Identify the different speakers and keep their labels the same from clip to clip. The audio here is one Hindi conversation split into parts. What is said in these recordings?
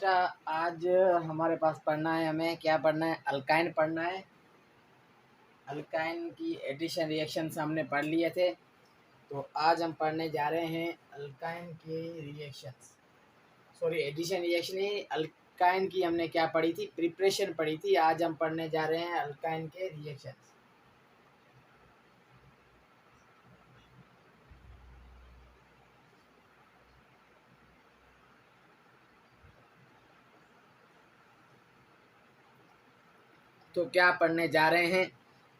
Speaker 1: बेटा, आज हमारे पास पढ़ना है, हमें क्या पढ़ना है? अल्काइन पढ़ना है। अल्काइन की एडिशन रिएक्शंस हमने पढ़ लिए थे, तो आज हम पढ़ने जा रहे हैं अल्काइन के रिएक्शंस। सॉरी, एडिशन रिएक्शन ही, अल्काइन की हमने क्या पढ़ी थी? प्रिपरेशन पढ़ी थी। आज हम पढ़ने जा रहे हैं अल्काइन के रिएक्शंस। तो क्या पढ़ने जा रहे हैं?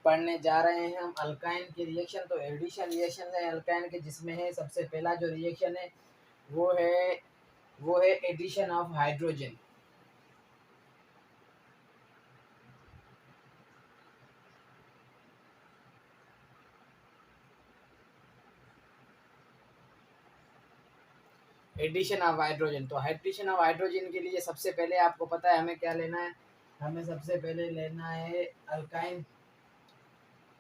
Speaker 1: पढ़ने जा रहे हैं हम अल्काइन के रिएक्शन। तो एडिशन रिएक्शन है अल्काइन के, जिसमें है सबसे पहला जो रिएक्शन है वो है addition of hydrogen. Addition of hydrogen. तो एडिशन ऑफ हाइड्रोजन के लिए सबसे पहले आपको पता है हमें क्या लेना है? हमें सबसे पहले लेना है अल्काइन।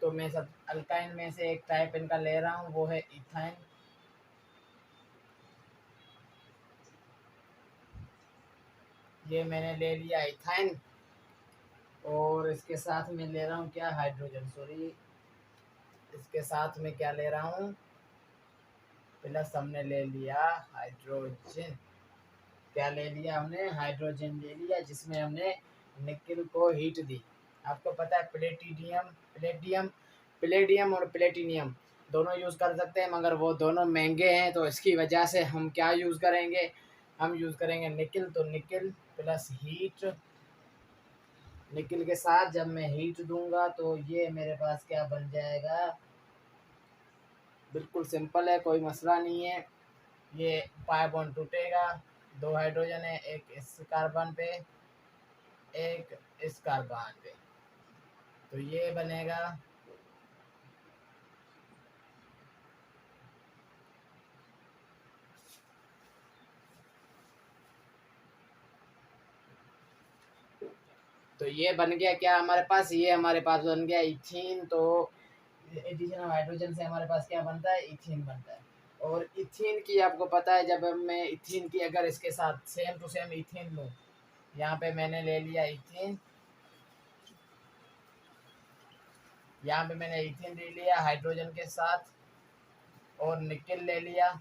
Speaker 1: तो मैं सब अल्काइन में से एक टाइप इनका ले रहा हूँ, वो है इथाइन। ये मैंने ले लिया इथाइन, और इसके साथ में ले रहा हूँ क्या? हाइड्रोजन। सॉरी, इसके साथ में क्या ले रहा हूँ? प्लस हमने ले लिया हाइड्रोजन। क्या ले लिया हमने? हाइड्रोजन ले लिया, जिसमें हमने निकेल को हीट दी। आपको पता है प्लेटियम और प्लेटिनियम दोनों यूज़ कर सकते हैं, मगर वो दोनों महंगे हैं, तो इसकी वजह से हम क्या यूज़ करेंगे? हम यूज़ करेंगे निकेल। तो निकेल प्लस हीट। निकेल के साथ जब मैं हीट दूंगा तो ये मेरे पास क्या बन जाएगा? बिल्कुल सिंपल है, कोई मसला नहीं है। ये पाई बॉन्ड टूटेगा, दो हाइड्रोजन है, एक इस कार्बन पे, एक इस कार्बन पे, तो ये बनेगा तो ये बन गया क्या हमारे पास? ये हमारे पास बन गया इथीन। तो एडिशन ऑफ हाइड्रोजन से हमारे पास क्या बनता है? इथीन बनता है। और इथीन की आपको पता है, जब मैं इथीन की अगर इसके साथ सेम टू सेम इथीन लूँ, यहाँ पे मैंने ले लिया इथीन, यहाँ पे मैंने इथीन ले लिया हाइड्रोजन के साथ, और निकेल ले लिया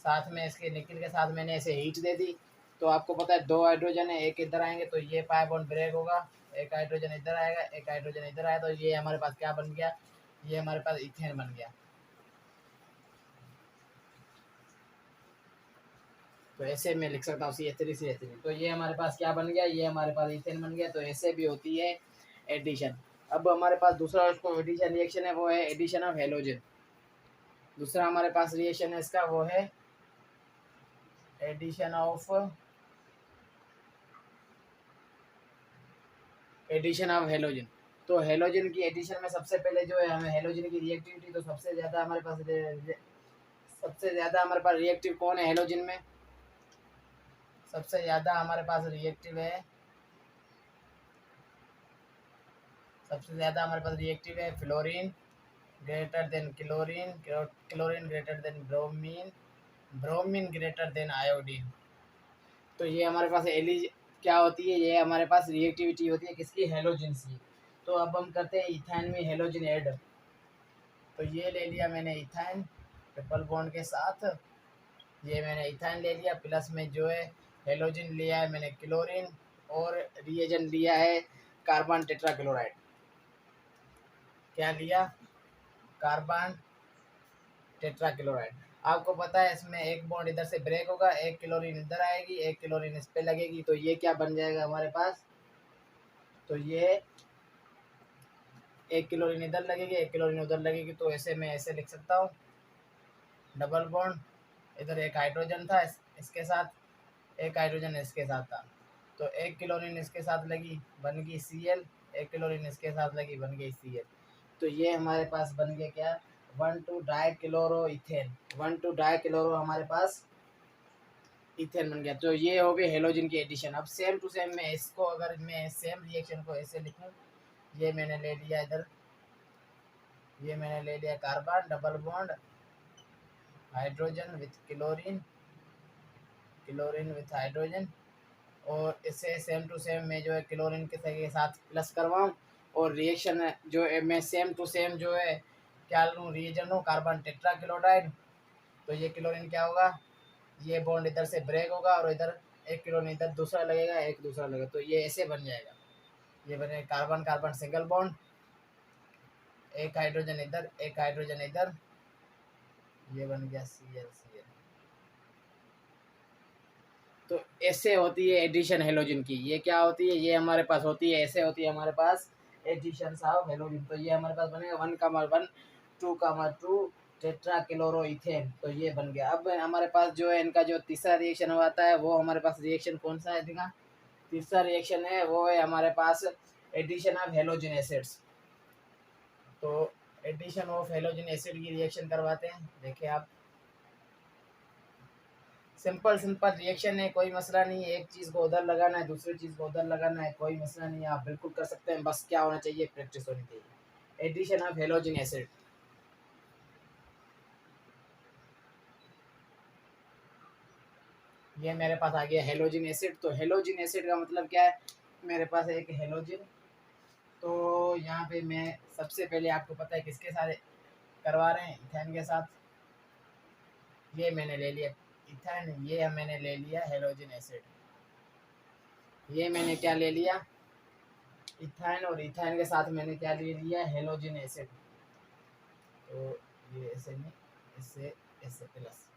Speaker 1: साथ में। इसके निकेल के साथ मैंने ऐसे हीट दे दी। तो आपको पता है दो हाइड्रोजन है, एक इधर आएंगे तो ये पाई बॉन्ड ब्रेक होगा, एक हाइड्रोजन इधर आएगा, एक हाइड्रोजन इधर आया, तो ये हमारे पास क्या बन गया? ये हमारे पास इथेन बन गया। तो ऐसे मैं लिख सकता हूँ CH3 CH3। तो ये हमारे पास क्या बन गया? ये हमारे पास इथेन बन गया। तो ऐसे भी होती है एडिशन। अब हमारे पास दूसरा उसको एडिशन रिएक्शन है, वो है एडिशन ऑफ हेलोजन। दूसरा हमारे पास रिएक्शन है इसका, वो है एडिशन ऑफ हेलोजन। तो हेलोजन की एडिशन में सबसे पहले जो है, हमें हेलोजन की रिएक्टिविटी, तो सबसे ज़्यादा हमारे पास रिएक्टिव कौन है हेलोजन में? सबसे ज़्यादा हमारे पास रिएक्टिव है fluorine greater than chlorine, chlorine greater than bromine, bromine greater than iodine. तो ये हमारे पास क्या होती है? ये हमारे पास रिएक्टिविटी होती है किसकी? हेलोजन की। तो अब हम करते हैं इथाइन में हेलोजन ऐड। तो ये ले लिया मैंने इथाइन ट्रिपल बॉन्ड के साथ, ये मैंने इथाइन ले लिया, प्लस में जो है हेलोजन लिया है मैंने क्लोरीन, और रिएजेंट लिया है कार्बन टेट्राक्लोराइड। क्या लिया? Carbon tetrachloride. आपको पता है इसमें एक बॉन्ड इधर से ब्रेक होगा, एक क्लोरीन इधर आएगी, एक क्लोरीन इस पे लगेगी, तो ये क्या बन जाएगा हमारे पास? तो ये एक क्लोरीन इधर लगेगी, एक क्लोरीन उधर लगेगी, तो ऐसे मैं ऐसे लिख सकता हूँ, डबल बॉन्ड, इधर एक हाइड्रोजन था इसके साथ, एक हाइड्रोजन इसके साथ था, तो एक क्लोरीन इसके साथ लगी, बन गई Cl, एक क्लोरीन इसके साथ लगी, बन गई Cl। तो ये हमारे पास बन गया क्या? 1,2 डाइक्लोरो इथेन। 1,2 डाइक्लोरो हमारे पास इथेन बन गया। तो ये हो गई हेलोजन की एडिशन। अब सेम टू सेम मैं इसको, अगर मैं सेम रिएक्शन को ऐसे लिखूं, ये मैंने ले लिया इधर, ये मैंने ले लिया carbon double bond hydrogen with chlorine, chlorine with hydrogen, और इससे सेम टू सेम मैं जो है क्लोरीन के साथ प्लस करवाऊँ और रिएक्शन जो है मैं सेम टू सेम जो है क्या लूँ, रिएजेंट लूँ कार्बन टेट्राक्लोराइड। तो ये क्लोरीन क्या होगा, ये बॉन्ड इधर से ब्रेक होगा और इधर एक क्लोरीन इधर दूसरा लगेगा, एक दूसरा लगेगा, तो ये ऐसे बन जाएगा। ये बनेगा कार्बन कार्बन सिंगल बॉन्ड, एक हाइड्रोजन इधर एक हाइड्रोजन इधर, ये बन गया Cl। तो ऐसे होती है एडिशन हेलोजन की। ये क्या होती है, ये हमारे पास होती है, ऐसे होती है हमारे पास एडिशन ऑफ हेलोजन। तो ये हमारे पास बनेगा 1,1 2,2 टेट्रा क्लोरो इथेन। तो ये बन गया। अब हमारे पास जो है इनका जो तीसरा रिएक्शन आता है वो हमारे पास रिएक्शन कौन सा है, देखा तीसरा रिएक्शन है वो है हमारे पास एडिशन ऑफ हेलोजन एसिड्स। तो एडिशन ऑफ हेलोजन एसिड की रिएक्शन करवाते हैं, देखिए आप, सिंपल सिंपल रिएक्शन है, कोई मसला नहीं है। एक चीज़ को उधर लगाना है, दूसरी चीज़ को उधर लगाना है, कोई मसला नहीं है, आप बिल्कुल कर सकते हैं। बस क्या होना चाहिए, प्रैक्टिस होनी चाहिए। एडिशन ऑफ हेलोजन एसिड, ये मेरे पास आ गया हेलोजन एसिड। तो हेलोजन एसिड का मतलब क्या है, मेरे पास है एक हेलोजन। तो यहाँ पे मैं सबसे पहले आपको पता है किसके साथ करवा रहे हैं, इथेन के साथ। ये मैंने ले लिया इथेन, ये मैंने ले लिया हेलोजन एसिड। ये मैंने क्या ले लिया, इथाइन, और इथाइन के साथ मैंने क्या ले लिया, हेलोजन एसिड। तो ये ऐसे नहीं, इससे इससे प्लस,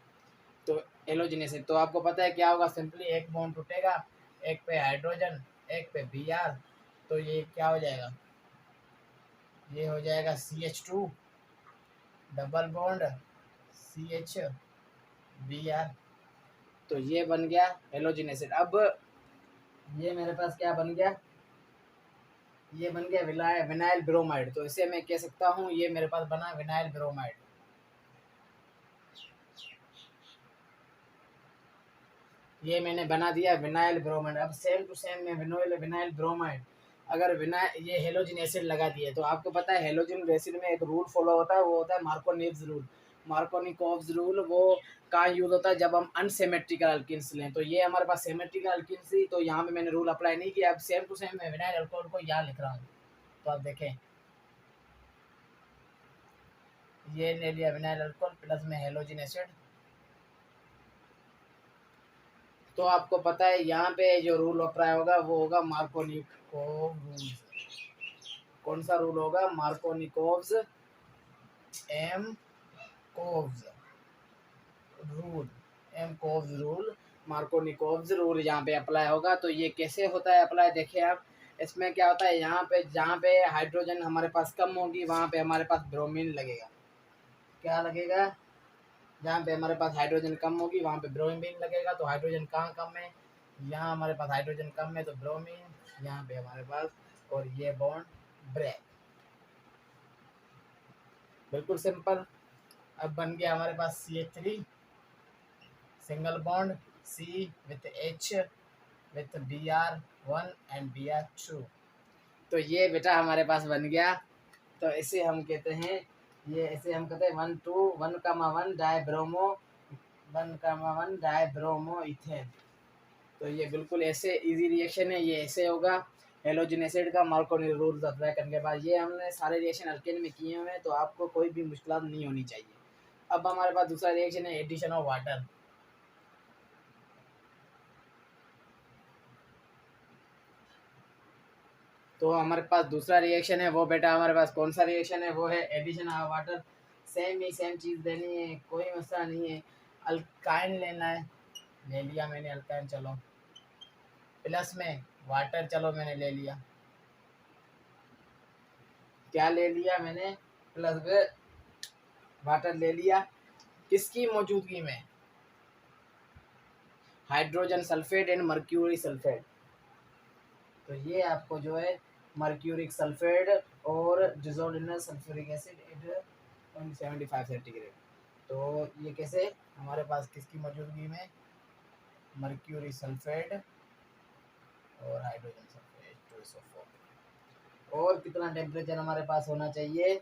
Speaker 1: तो हेलोजन एसिड। तो आपको पता है क्या होगा, सिंपली एक बॉन्ड टूटेगा, एक पे हाइड्रोजन एक पे Br, तो ये क्या हो जाएगा, ये हो जाएगा CH2 double bond CH Br। तो ये बन गया हेलोजन एसिड। अब ये मेरे पास क्या बन गया, ये बन गया विनाइल ब्रोमाइड। तो इसे मैं कह सकता हूँ ये मेरे पास बना विनाइल ब्रोमाइड। ये मैंने बना दिया विनाइल ब्रोमाइड। अब सेम टू सेम मैं विनाइल ब्रोमाइड, अगर ये हेलोजन एसिड लगा दिए, तो आपको पता है हेलोजन एसिड में एक रूल फॉलो होता है, वो होता है मार्कोनिव्स रूल। मार्कोनिकोव्स रूल वो कहाँ यूज होता है, जब हम अनसिमेट्रिकल अल्किन्स लें। तो ये हमारे पास सिमेट्रिकल अल्किन्स थी, तो यहाँ पे मैंने रूल अप्लाई नहीं किया। अब सेम टू सेम मैं विनाइल अल्कोहल को यहाँ लिख रहा हूँ, तो आप देखें, ये ले लिया विनाइल अल्कोहल प्लस में हेलोजन एसिड। तो आपको पता है यहाँ पे जो रूल अप्लाई होगा वो होगा मार्कोनिकोव रूल। कौन सा रूल होगा, मार्कोनिकोव्स एम कोव्स रूल, एम कोव्स रूल, मार्कोनिकोव्स रूल यहाँ पे अप्लाई होगा। तो ये कैसे होता है अप्लाई, देखिए आप, इसमें क्या होता है, यहाँ पे जहाँ पे हाइड्रोजन हमारे पास कम होगी वहाँ पे हमारे पास ब्रोमीन लगेगा। क्या लगेगा, जहाँ पे हमारे पास हाइड्रोजन कम होगी वहाँ पे ब्रोमीन लगेगा। तो हाइड्रोजन कहाँ कम है, यहाँ हमारे पास हाइड्रोजन कम है तो ब्रोमीन यहाँ पे हमारे पास, और ये बॉन्ड ब्रेक, बिल्कुल सिंपल। अब बन गया हमारे पास CH3 single bond C with H with Br1 and Br2। तो ये बेटा हमारे पास बन गया। तो इसे हम कहते हैं, ये इसे हम कहते हैं 1,1 डाइब्रोमो 1,1 डाइब्रोमो इथेन। तो ये बिल्कुल ऐसे इजी रिएक्शन है, ये ऐसे होगा। हेलोजन एसिड का मार्कोनी रूल्स अप्लाई करने के बाद ये हमने सारे रिएक्शन अल्केन में किए हुए हैं, तो आपको कोई भी मुश्किल नहीं होनी चाहिए। अब हमारे पास दूसरा रिएक्शन है एडिशन ऑफ वाटर। तो हमारे पास दूसरा रिएक्शन है वो बेटा हमारे पास कौन सा रिएक्शन है, वो है एडिशन ऑफ वाटर। सेम ही सेम चीज़ देनी है, कोई मसला नहीं है। अल्काइन लेना है, ले लिया मैंने अल्काइन, चलो प्लस में वाटर, चलो मैंने ले लिया, क्या ले लिया मैंने, प्लस में वाटर ले लिया। किसकी मौजूदगी में, hydrogen sulphate and mercury sulphate. तो ये आपको जो है मर्क्यूरिक सल्फेट और डिसोल्ड सल्फ्यूरिक एसिड एट 75 सेंटीग्रेड। तो ये कैसे, हमारे पास किसकी मौजूदगी में, मर्क्यूरी सल्फेट और हाइड्रोजन सल्फेट 2SO4। और कितना टेम्परेचर हमारे पास होना चाहिए,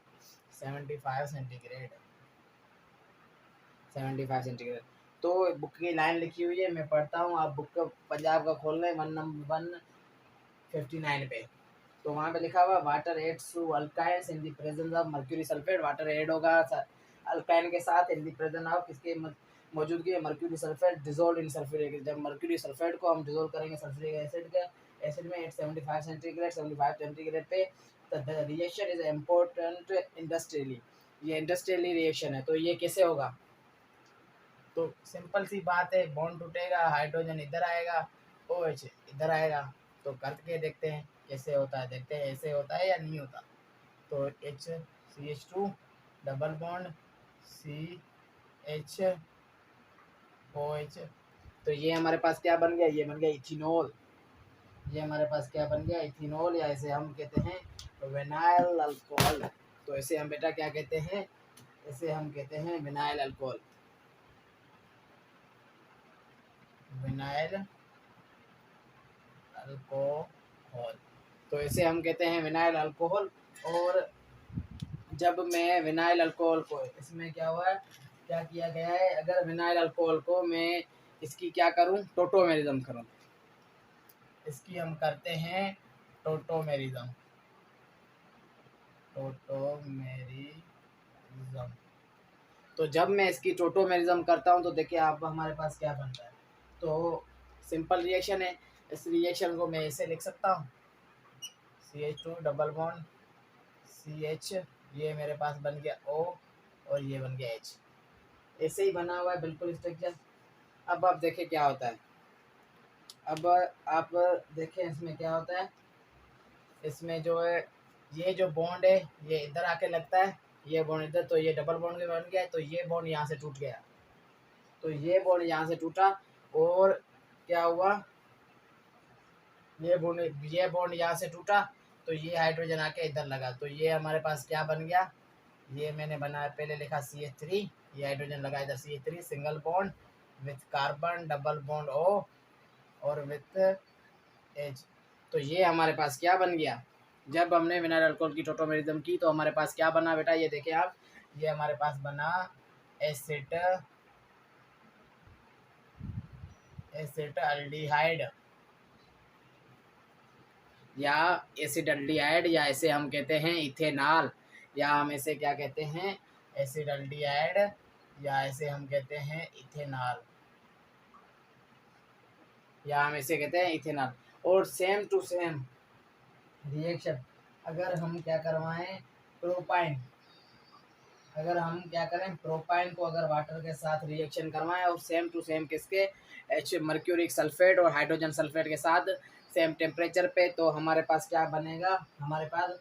Speaker 1: 75 सेंटीग्रेड, 75 सेंटीग्रेड। तो बुक की लाइन लिखी हुई है, मैं पढ़ता हूँ, आप बुक का पंजाब का खोल लें 159 पे। तो वहाँ पे लिखा हुआ water adds to alkynes in the presence of mercury sulphate. Water add होगा अल्काइन के साथ इन द प्रेजेंस ऑफ किसके मौजूदगी में, mercury sulphate dissolve in sulphuric. जब मर्क्यूरी सल्फेट को हम डिजोल्व करेंगे सल्फ्यूरिक एसिड के एसिड में 875 सेंटीग्रेड 75 सेंटीग्रेड पे, the reaction is important industrially. ये इंडस्ट्रियली रिएक्शन है। तो ये कैसे होगा? तो सिंपल सी बात है, बॉन्ड टूटेगा, हाइड्रोजन इधर आएगा, OH इधर आएगा। तो करके देखते हैं कैसे होता है, देखते हैं ऐसे होता है या नहीं होता। तो CH2 डबल बॉन्ड CH तो ये हमारे पास क्या बन गया? ये बन गया इथेनॉल। ये हमारे पास क्या बन गया? इथेनॉल, या इसे हम कहते हैं विनाइल अल्कोहल। तो इसे हम बेटा क्या कहते हैं? इसे हम कहते हैं विनाइल अल्कोहल। विनाइल अल्कोहल, तो इसे हम कहते हैं विनाइल अल्कोहल। और जब मैं विनाइल अल्कोहल को, इसमें क्या हुआ है, क्या किया गया है, अगर विनाइल अल्कोहल को मैं इसकी क्या करूं, टोटोमेरिज्म करूं, इसकी हम करते हैं टोटोमेरिज्म। टोटोमेरिज्म, तो जब मैं इसकी टोटोमेरिज्म करता हूं तो देखिए आप हमारे पास क्या बनता है। तो सिंपल रिएक्शन है, इस रिएक्शन को मैं ऐसे लिख सकता हूँ, CH2 डबल बॉन्ड CH, ये मेरे पास बन गया O और ये बन गया H। ऐसे ही बना हुआ है बिल्कुल स्ट्रक्चर। अब आप देखें क्या होता है। अब आप देखें इसमें क्या होता है। इसमें जो है ये जो बॉन्ड है ये इधर आके लगता है, ये बॉन्ड इधर, तो ये डबल बॉन्ड बन गया। तो ये बॉन्ड यहाँ से टूट गया, तो ये बॉन्ड यहाँ से टूटा और क्या हुआ, ये बॉन्ड यहाँ से टूटा, तो ये हाइड्रोजन आके इधर लगा। तो ये हमारे पास क्या बन गया, ये मैंने बनाया, पहले लिखा CH3, ये हाइड्रोजन लगा इधर CH3 single bond with carbon double bond O और विथ H। तो ये हमारे पास क्या बन गया, जब हमने विनाइल अल्कोहल की टोटोमेरिज्म की तो हमारे पास क्या बना बेटा, ये देखिए आप, ये हमारे पास बना एसिटाल्डिहाइड या एसिडाल्डिहाइड, या इसे हम कहते हैं इथेनॉल, या हम इसे क्या कहते हैं, एसिडाल्डिहाइड, या इसे हम कहते हैं इथेनॉल, या हम इसे कहते हैं इथेनॉल। और सेम टू सेम रिएक्शन अगर हम क्या करवाएं, प्रोपाइन, अगर हम क्या करें, प्रोपाइन को अगर वाटर के साथ रिएक्शन करवाएं और सेम टू सेम किसके, मर्क्यूरिक सल्फेट और हाइड्रोजन सल्फेट के साथ सेम टेम्परेचर पे, तो हमारे पास क्या बनेगा, हमारे पास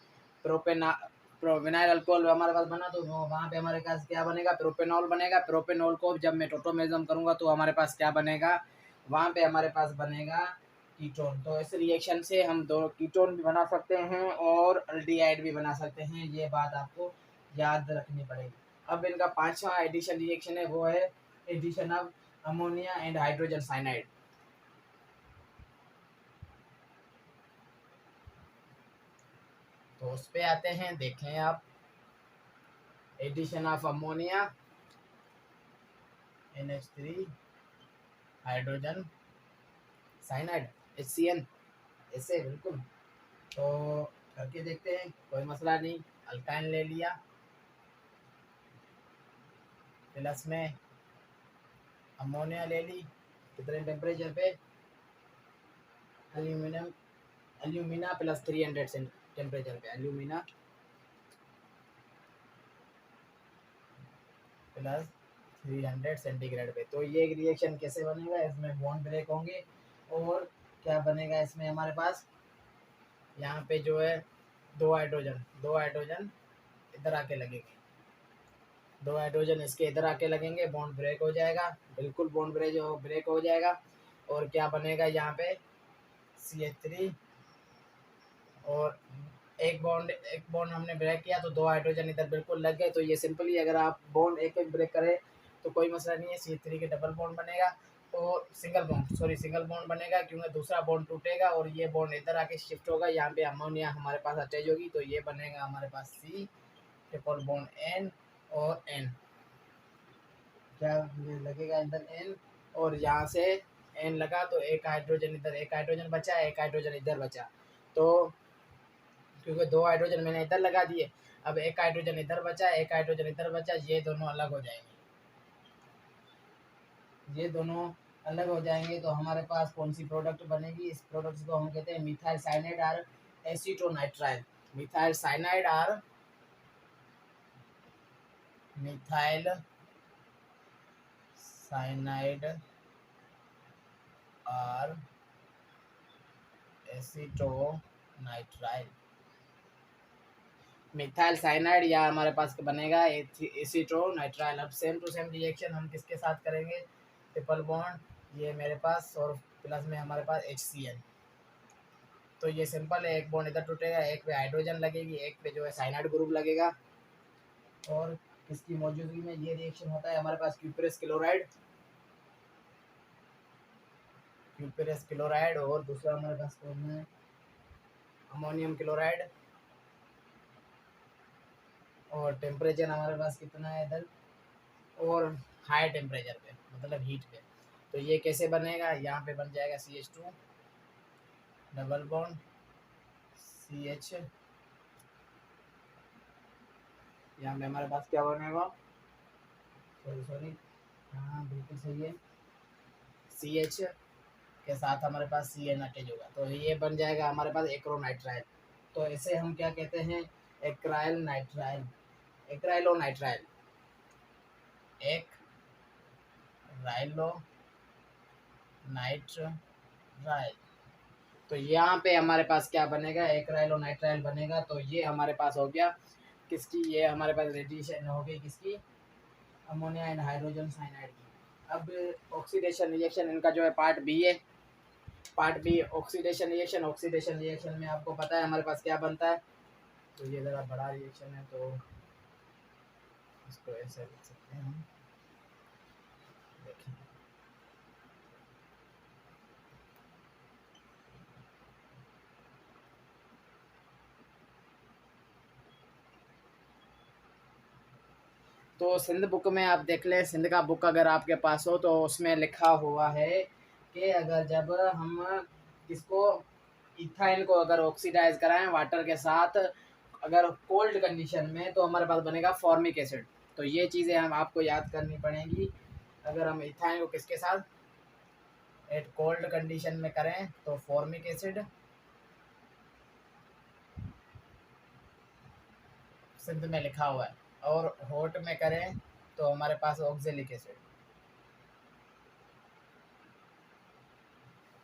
Speaker 1: विनाइल अल्कोहल हमारे पास बना, तो वहाँ पे हमारे पास क्या बनेगा, प्रोपेनॉल बनेगा। प्रोपेनॉल को जब मैं टोटोमेरिज्म करूँगा तो हमारे पास क्या बनेगा, वहाँ पे हमारे पास बनेगा कीटोन। तो इस रिएक्शन से हम दो कीटोन भी बना सकते हैं और अल्डिहाइड भी बना सकते हैं, ये बात आपको याद रखनी पड़ेगी। अब इनका पांचवा एडिशन रिएक्शन है, वो है addition of ammonia and hydrogen cyanide. तो उस पे आते हैं, देखें आप, addition of ammonia NH3 hydrogen cyanide HCN, ऐसे बिल्कुल। तो करके देखते हैं, कोई मसला नहीं। अल्काइन ले लिया, प्लस में अमोनिया ले ली, कितने टेम्परेचर पे, एल्यूमिना प्लस 300 टेम्परेचर पे, एल्यूमिना प्लस 300 सेंटीग्रेड पे। तो ये रिएक्शन कैसे बनेगा, इसमें बॉन्ड ब्रेक होंगे और क्या बनेगा इसमें हमारे पास, यहाँ पे जो है दो हाइड्रोजन इधर आके लगेंगे, दो हाइड्रोजन इसके इधर आके लगेंगे, बॉन्ड ब्रेक हो जाएगा, बिल्कुल बॉन्ड ब्रेक हो जाएगा। और क्या बनेगा यहाँ पे, CH3 और एक बॉन्ड हमने ब्रेक किया तो दो हाइड्रोजन इधर बिल्कुल लग गए। तो ये सिंपली अगर आप बॉन्ड एक एक ब्रेक करें तो कोई मसला नहीं है, CH3 के डबल बॉन्ड बनेगा, तो सिंगल बॉन्ड बनेगा, क्योंकि दूसरा बॉन्ड टूटेगा और ये बॉन्ड इधर आके शिफ्ट होगा, यहाँ पे अमोनिया हमारे पास अटैच होगी, तो ये बनेगा हमारे पास C ट्रिपल बॉन्ड N और N। क्या लगेगा इधर N, और यहाँ से N लगा तो एक हाइड्रोजन इधर, एक हाइड्रोजन बचा, एक हाइड्रोजन इधर बचा। तो क्योंकि दो हाइड्रोजन मैंने इधर लगा दिए, अब एक हाइड्रोजन इधर बचा, एक हाइड्रोजन इधर बचा, ये दोनों अलग हो जाएंगे, ये दोनों अलग हो जाएंगे। तो हमारे पास कौन सी प्रोडक्ट बनेगी? इस प्रोडक्ट को हम कहते हैं methyl cyanide or acetonitrile. Methyl cyanide or methyl cyanide or acetonitrile. Methyl cyanide या हमारे पास बनेगा एसीटोनाइट्राइल। अब सेम टू सेम रिएक्शन हम किसके साथ करेंगे? ट्रिपल बॉन्ड, ये मेरे पास, और प्लस में हमारे पास HCl। तो ये सिंपल है, एक बॉन्ड इधर टूटेगा, एक पे हाइड्रोजन लगेगी, एक पे जो है साइनाइड ग्रुप लगेगा। और किसकी मौजूदगी में ये रिएक्शन होता है? हमारे पास क्यूपरस क्लोराइड, क्यूपरस क्लोराइड, और दूसरा हमारे पास कौन है? Ammonium chloride. और टेम्परेचर हमारे पास कितना है इधर? और हाई टेम्परेचर पे, मतलब हीट पे। तो ये कैसे बनेगा? यहाँ पे बन जाएगा CH2 डबल बॉन्ड CH, यहाँ पे हमारे पास क्या बनेगा? सॉरी, हाँ बिल्कुल सही है, CH के साथ हमारे पास CN अटैच होगा, तो ये बन जाएगा हमारे पास एक्रोनाइट्राइल। तो इसे हम क्या कहते हैं? एक्राइल नाइट्राइल, एक्राइलो नाइट्राइल, एक राइलो नाइट्राइल। तो यहाँ पे हमारे पास क्या बनेगा? एक्राइलो नाइट्राइल बनेगा। तो ये हमारे पास हो गया किसकी? ये हमारे पास रेडिएशन हो गई किसकी? अमोनिया एंड हाइड्रोजन साइनाइड की। अब ऑक्सीडेशन रिएक्शन इनका जो है पार्ट बी है। Part B oxidation reaction. Oxidation reaction में आपको पता है हमारे पास क्या बनता है? तो ये ज़रा बड़ा रिएक्शन है, तो इसको ऐसे लिख सकते हैं हम, देखिए। तो सिंध बुक में आप देख लें, सिंध का बुक अगर आपके पास हो तो उसमें लिखा हुआ है कि अगर जब हम इसको इथाइन को अगर ऑक्सीडाइज कराएं वाटर के साथ, अगर कोल्ड कंडीशन में, तो हमारे पास बनेगा फॉर्मिक एसिड। तो ये चीज़ें हम आपको याद करनी पड़ेंगी। अगर हम इथाइन को किसके साथ एट कोल्ड कंडीशन में करें तो फॉर्मिक एसिड, सिंध में लिखा हुआ है, और हॉट में करें तो हमारे पास ऑक्जेलिक एसिड।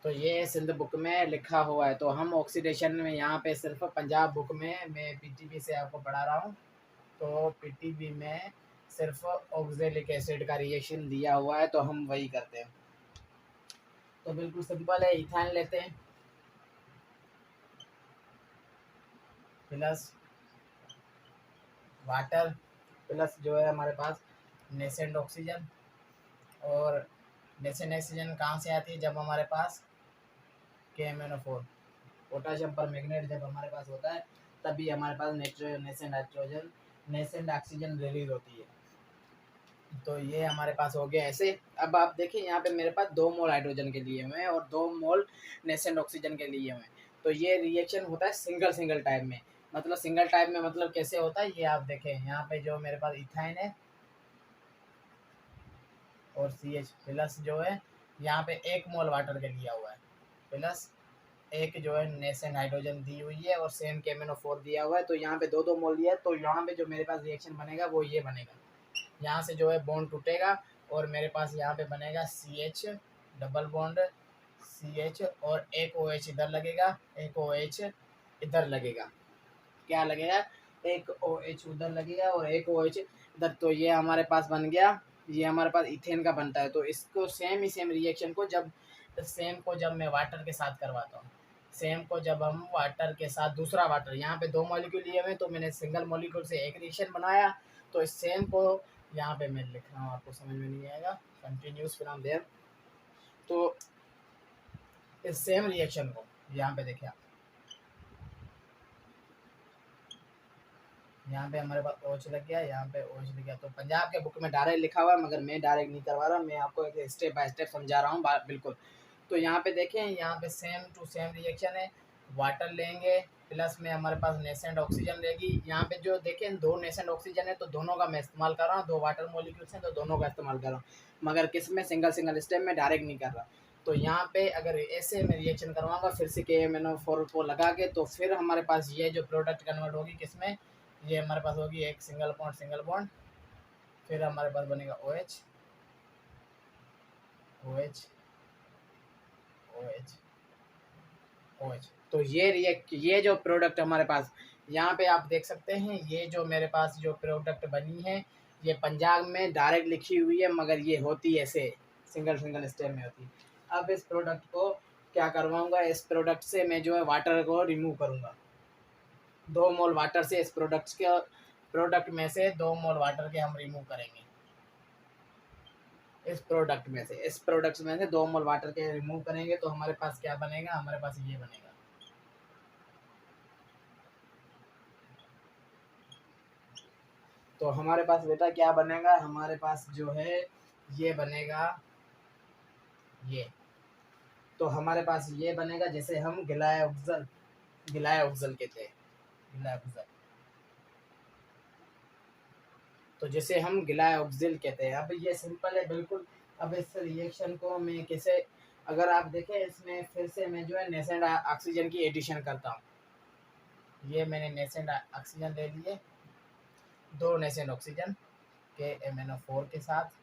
Speaker 1: तो ये सिंध बुक में लिखा हुआ है। तो हम ऑक्सीडेशन में यहाँ पे सिर्फ पंजाब बुक में, मैं PTB से आपको पढ़ा रहा हूँ, तो PTB में सिर्फ ऑक्जेलिक एसिड का रिएक्शन दिया हुआ है, तो हम वही करते हैं। तो बिल्कुल सिंपल है, इथाइन लेते हैं प्लस वाटर प्लस जो है हमारे पास नेसेंट ऑक्सीजन। और नेसेंट ऑक्सीजन कहाँ से आती है? जब हमारे पास KMnO4 पोटाशियम पर मैग्नेट जब हमारे पास होता है, तभी हमारे पास nascent nitrogen, nascent oxygen release होती है। तो ये हमारे पास हो गया ऐसे। अब आप देखिए यहाँ पे मेरे पास 2 मोल हाइड्रोजन के लिए हुए हैं और 2 मोल नेसेंट ऑक्सीजन के लिए हुए हैं। तो ये रिएक्शन होता है सिंगल सिंगल टाइप में। मतलब सिंगल टाइप में मतलब कैसे होता है, ये आप देखें यहाँ पे जो मेरे पास इथाइन है और CH प्लस जो है यहाँ पे 1 मोल वाटर के लिया हुआ है, प्लस एक जो है नेसेंट हाइड्रोजन दी हुई है, और सेम KMnO4 दिया हुआ है। तो यहाँ पे 2 मोल दिया है। तो यहाँ पे जो मेरे पास रिएक्शन बनेगा वो ये बनेगा, यहाँ से जो है बॉन्ड टूटेगा और मेरे पास यहाँ पे बनेगा CH डबल बॉन्ड CH, और एक OH इधर लगेगा, एक OH इधर लगेगा। क्या लगेगा? एक OH उधर लगेगा और एक OH इधर। तो ये हमारे पास बन गया, ये हमारे पास इथेन का बनता है। तो इसको सेम ही सेम रिएक्शन को जब मैं वाटर के साथ करवाता हूँ, सेम को जब हम वाटर के साथ, दूसरा वाटर, यहाँ पे 2 मॉलिक्यूल लिए हुए, तो मैंने सिंगल मॉलिक्यूल से एक रिएक्शन बनाया। तो इस सेम को यहाँ पे मैं लिख रहा हूँ, आपको समझ में नहीं आएगा, कंटिन्यूस फ्रॉम देयर। तो इस सेम रिएक्शन को यहाँ पे देखिए आप, यहाँ पे हमारे पास OH लग गया, यहाँ पे OH लग गया। तो पंजाब के बुक में डायरेक्ट लिखा हुआ है, मगर मैं डायरेक्ट नहीं करवा रहा, मैं आपको एक स्टेप बाय स्टेप समझा रहा हूँ बिल्कुल। तो यहाँ पे देखें, यहाँ पे सेम टू सेम रिएक्शन है। वाटर लेंगे, प्लस में हमारे पास नेसेंट ऑक्सीजन रहेगी। यहाँ पे जो देखें 2 नेसेंट ऑक्सीजन है, तो दोनों का मैं इस्तेमाल कर रहा हूँ। 2 वाटर मॉलिक्यूल्स हैं, तो दोनों का इस्तेमाल कर रहा हूँ, मगर किस में सिंगल स्टेप में डायरेक्ट नहीं कर रहा। तो यहाँ पे अगर ऐसे मैं रिएक्शन करवाऊँगा फिर से KMnO4 को लगा के, तो फिर हमारे पास ये जो प्रोडक्ट कन्वर्ट होगी किसमें, ये हमारे पास होगी एक सिंगल बॉन्ड, फिर हमारे पास बनेगा OH, OH, OH, OH। तो ये जो प्रोडक्ट हमारे पास यहाँ पे आप देख सकते हैं, ये जो मेरे पास जो प्रोडक्ट बनी है, ये पंजाब में डायरेक्ट लिखी हुई है, मगर ये होती ऐसे सिंगल स्टेप में होती है। अब इस प्रोडक्ट को क्या करवाऊंगा, इस प्रोडक्ट से मैं जो है वाटर को रिमूव करूंगा। 2 मोल वाटर से इस प्रोडक्ट में से 2 मोल वाटर के हम रिमूव करेंगे। इस प्रोडक्ट में से 2 मोल वाटर के रिमूव करेंगे, तो हमारे पास क्या बनेगा, हमारे पास ये बनेगा। तो हमारे पास बेटा क्या बनेगा, हमारे पास जो है ये बनेगा ये। तो हमारे पास ये बनेगा, जैसे हम गिलाय अफजल कहते हैं, गिलाय अफजल। तो जैसे हम गिलाय अफजल कहते हैं। अब ये सिंपल है बिल्कुल। अब इस रिएक्शन को मैं कैसे, अगर आप देखें इसमें फिर से मैं जो है नेसेंट ऑक्सीजन की एडिशन करता हूँ। ये मैंने नेसेंट ऑक्सीजन ले लिए, 2 नेसेंट ऑक्सीजन KMnO4 के साथ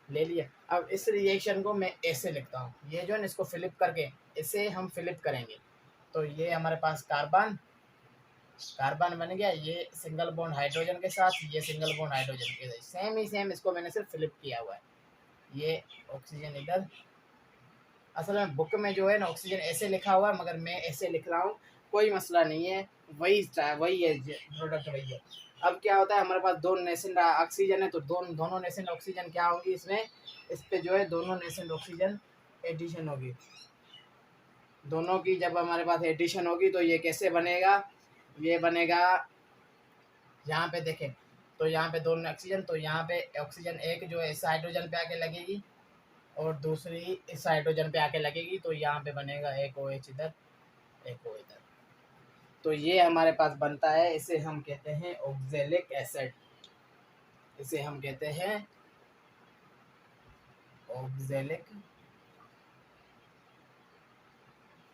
Speaker 1: ले लिया। अब इस रिएक्शन को मैं ऐसे लिखता हूँ, ये जो है इसको फिलिप करके इसे हम फिलिप करेंगे। तो ये हमारे पास कार्बन बन गया, ये सिंगल बॉन्ड हाइड्रोजन के साथ, ये सिंगल बॉन्ड हाइड्रोजन के साथ, सेम ही सेम इसको मैंने सिर्फ फिलिप किया हुआ है। ये ऑक्सीजन इधर, असल में बुक में जो है ना ऑक्सीजन ऐसे लिखा हुआ है, मगर मैं ऐसे लिख रहा हूँ, कोई मसला नहीं है, वही है प्रोडक्ट वही है। अब क्या होता है, हमारे पास 2 नेसेंट ऑक्सीजन है, तो दोनों नेसेंट ऑक्सीजन क्या होगी इसमें, इस पे जो है दोनों नेसेंट ऑक्सीजन एडिशन होगी। दोनों की जब हमारे पास एडिशन होगी तो ये कैसे बनेगा, ये बनेगा, यहाँ पे देखें, तो यहाँ पे दोनों ऑक्सीजन, तो यहाँ पे ऑक्सीजन एक जो है इस हाइड्रोजन पे आके लगेगी, और दूसरी इस हाइड्रोजन पे आके लगेगी, तो यहाँ पे बनेगा एक OH इधर, एक O इधर। तो ये हमारे पास बनता है, इसे हम कहते हैं ऑक्जेलिक एसिड, इसे हम कहते हैं ऑक्जेलिक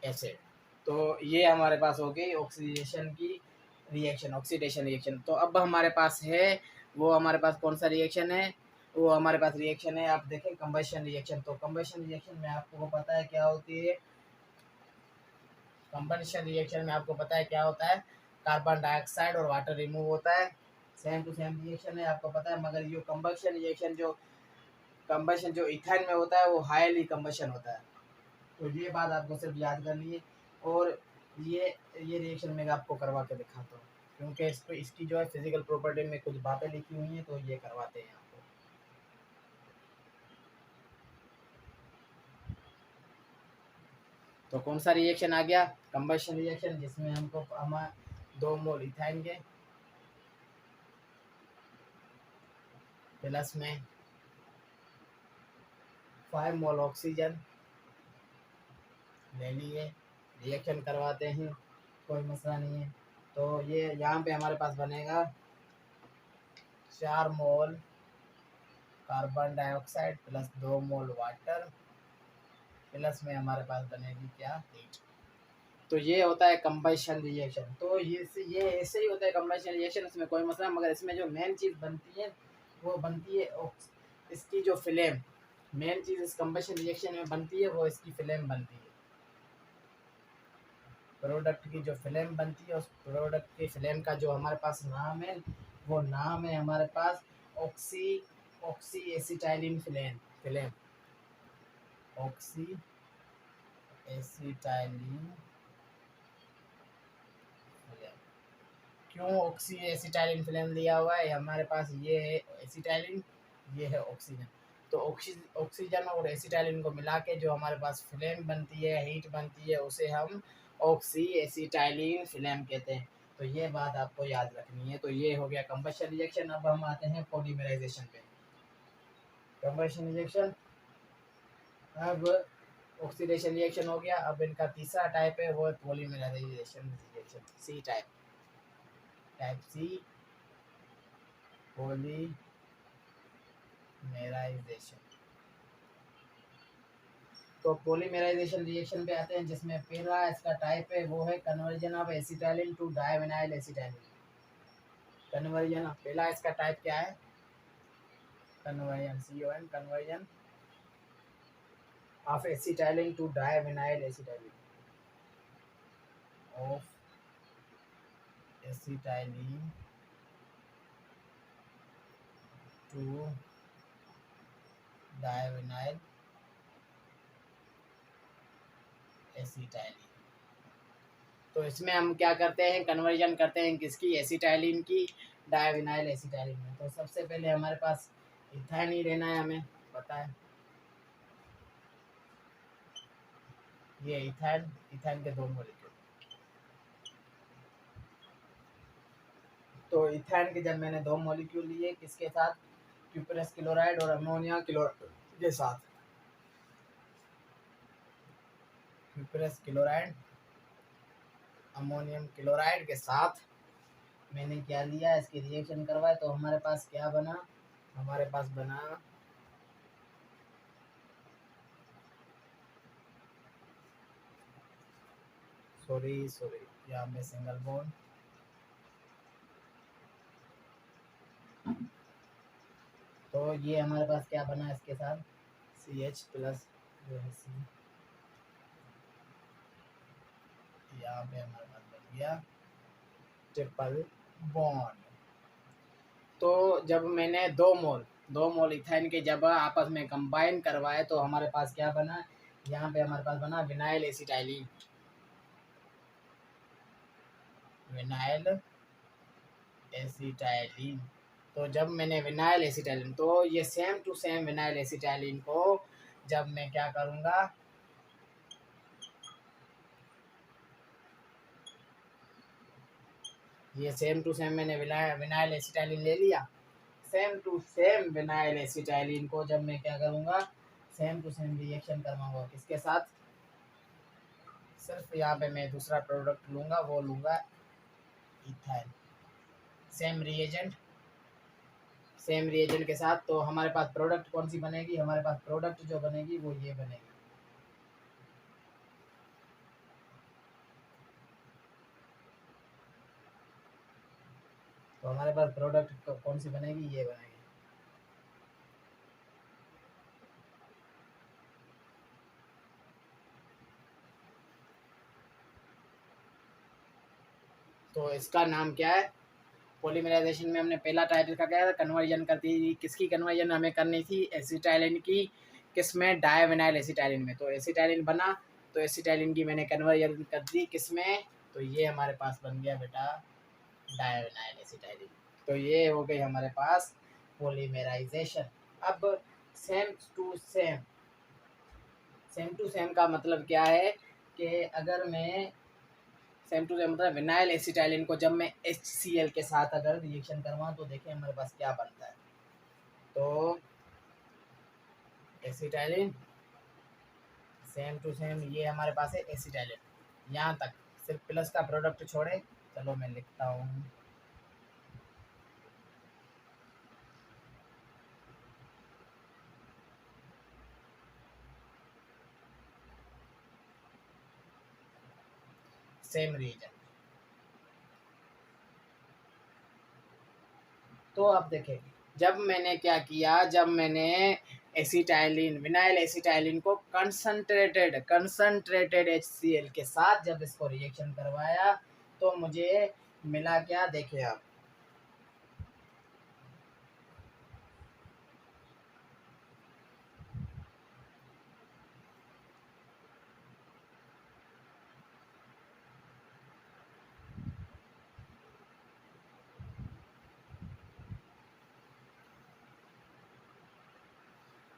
Speaker 1: एसिड। तो ये हमारे पास हो गई ऑक्सीडेशन रिएक्शन। तो अब हमारे पास है, वो हमारे पास कौन सा रिएक्शन है, वो हमारे पास रिएक्शन है, आप देखें कंबशन रिएक्शन। तो कंबशन रिएक्शन में आपको पता है क्या होती है, कंबशन रिएक्शन में आपको पता है क्या होता है, कार्बन डाइऑक्साइड और वाटर रिमूव होता है। सेम टू सेम रिएक्शन है, आपको पता है, मगर ये कंबशन रिएक्शन जो इथेन में होता है वो हाईली कंबशन होता है। तो ये बात आपको सिर्फ याद करनी है। और ये रिएक्शन मैं आपको करवा के दिखाता हूँ, क्योंकि इसकी जो है फिजिकल प्रॉपर्टी में कुछ बातें लिखी हुई हैं, तो ये करवाते हैं आपको। तो कौन सा रिएक्शन आ गया, कंबशन रिएक्शन, जिसमें हमको हम 2 मोल इथाइन के प्लस में 5 मोल ऑक्सीजन ले लिए, रिएक्शन करवाते हैं, कोई मसला नहीं है। तो ये यहाँ पे हमारे पास बनेगा 4 मोल कार्बन डाइऑक्साइड प्लस 2 मोल वाटर, प्लस में हमारे पास बनेगी क्या, हीट। तो ये होता है कंबशन रिएक्शन। तो ये ऐसे ही होता है कंबशन रिएक्शन, इसमें कोई मसला, मगर इसमें जो मेन चीज़ बनती है वो बनती है इसकी जो फ्लेम, मेन चीज़ इस कंबशन रिएक्शन में बनती है वो इसकी फ्लेम बनती है। प्रोडक्ट की जो फ्लेम बनती है, उस प्रोडक्ट की फ्लेम का जो हमारे पास नाम है, वो नाम है हमारे पास oxy acetylene flame, oxy acetylene. क्यों ऑक्सी एसिटाइलिन फ्लेम लिया हुआ है, हमारे पास ये है एसिटाइलिन, ये है ऑक्सीजन। तो ऑक्सीजन और एसिटाइलिन को मिला के जो हमारे पास फ्लेम बनती है, हीट बनती है, उसे हम ऑक्सी एसिटाइलिन फ्लेम कहते हैं। तो ये बात आपको याद रखनी है। तो ये हो गया कंबशन रिएक्शन। अब हम आते हैं पॉलीमराइजेशन पे। कंबशन रिएक्शन, अब ऑक्सीडेशन रिएक्शन हो गया। अब इनका तीसरा टाइप है वो है polymerisation reaction, C type, type C polymerisation. तो पॉलीमराइजेशन रिएक्शन पे आते हैं, जिसमें पहला इसका टाइप है वो है conversion of acetylene to divinyl acetylene. Conversion, पहला इसका टाइप क्या है? Conversion, CON, conversion of acetylene to divinyl acetylene, of acetylene to divinyl acetylene. तो इसमें हम क्या करते हैं? कन्वर्जन करते हैं किसकी? एसिटाइलिन की डाइविनाइल एसिटाइलिन में। तो सबसे पहले हमारे पास इथाइन ही लेना है, हमें पता है ये इथाइन, इथाइन के दो मॉलिक्यूल। तो इथाइन के जब मैंने दो मॉलिक्यूल लिए, किसके साथ? क्यूपरस क्लोराइड और अमोनिया क्लोराइड के साथ। क्यूपरस क्लोराइड, अमोनियम क्लोराइड के साथ मैंने क्या लिया? इसकी रिएक्शन करवाए। तो हमारे पास क्या बना? हमारे पास बना सॉरी यहाँ पे सिंगल बॉन्ड, तो ये हमारे पास क्या बना इसके साथ? CH प्लस जो है C, यहाँ पे हमारे पास बन गया ट्रिपल बॉन्ड। तो जब मैंने दो मोल इथाइन के जब आपस में कंबाइन करवाए तो हमारे पास क्या बना? यहाँ पे हमारे पास बना विनाइल एसिटाइलिन, विनाइल एसिटाइलिन। तो जब मैंने विनाइल एसिटाइलिन, तो ये same to same vinyl acetylene को जब मैं क्या करूँगा? ये सेम टू सेम मैंने विनाइल एसिटाइलिन ले लिया। Same to same vinyl acetylene को जब मैं क्या करूँगा? सेम टू सेम रिएक्शन करवाऊँगा। किसके साथ? सिर्फ यहाँ पे मैं दूसरा प्रोडक्ट लूँगा, वो लूँगा इथाइल। सेम रिएजेंट के साथ। तो हमारे पास प्रोडक्ट कौन सी बनेगी? हमारे पास प्रोडक्ट जो बनेगी वो ये बनेगी। तो हमारे पास प्रोडक्ट कौन सी बनेगी? ये बनेगी। तो इसका नाम क्या है? पॉलीमराइजेशन में हमने पहला टाइप इसका क्या है? कन्वर्जन करती थी। किसकी कन्वर्जन हमें करनी थी? एसिटाइलिन की। किस में? डाइविनाइल एसिटाइलिन में। तो एसिटाइलिन बना, तो एसिटाइलिन की मैंने कन्वर्जन कर दी किस में? तो ये हमारे पास बन गया बेटा डाइविनाइल एसिटाइलिन। तो ये हो गई हमारे पास पॉलीमराइजेशन। अब same to same, same to same का मतलब क्या है? कि अगर मैं सेम टू सेम मतलब विनाइल एसिटाइलिन को जब मैं HCl के साथ अगर रिएक्शन करवाऊँ तो देखिए हमारे पास क्या बनता है। तो एसिटाइलिन सेम टू सेम ये हमारे पास है एसिटाइलिन, यहाँ तक सिर्फ प्लस का प्रोडक्ट छोड़े। चलो मैं लिखता हूँ, सेम रीजन। तो अब देखें, जब मैंने क्या किया? जब मैंने एसिटाइलिन, विनाइल एसिटाइलिन को कंसंट्रेटेड HCl के साथ जब इसको रिएक्शन करवाया तो मुझे मिला क्या? देखिए आप,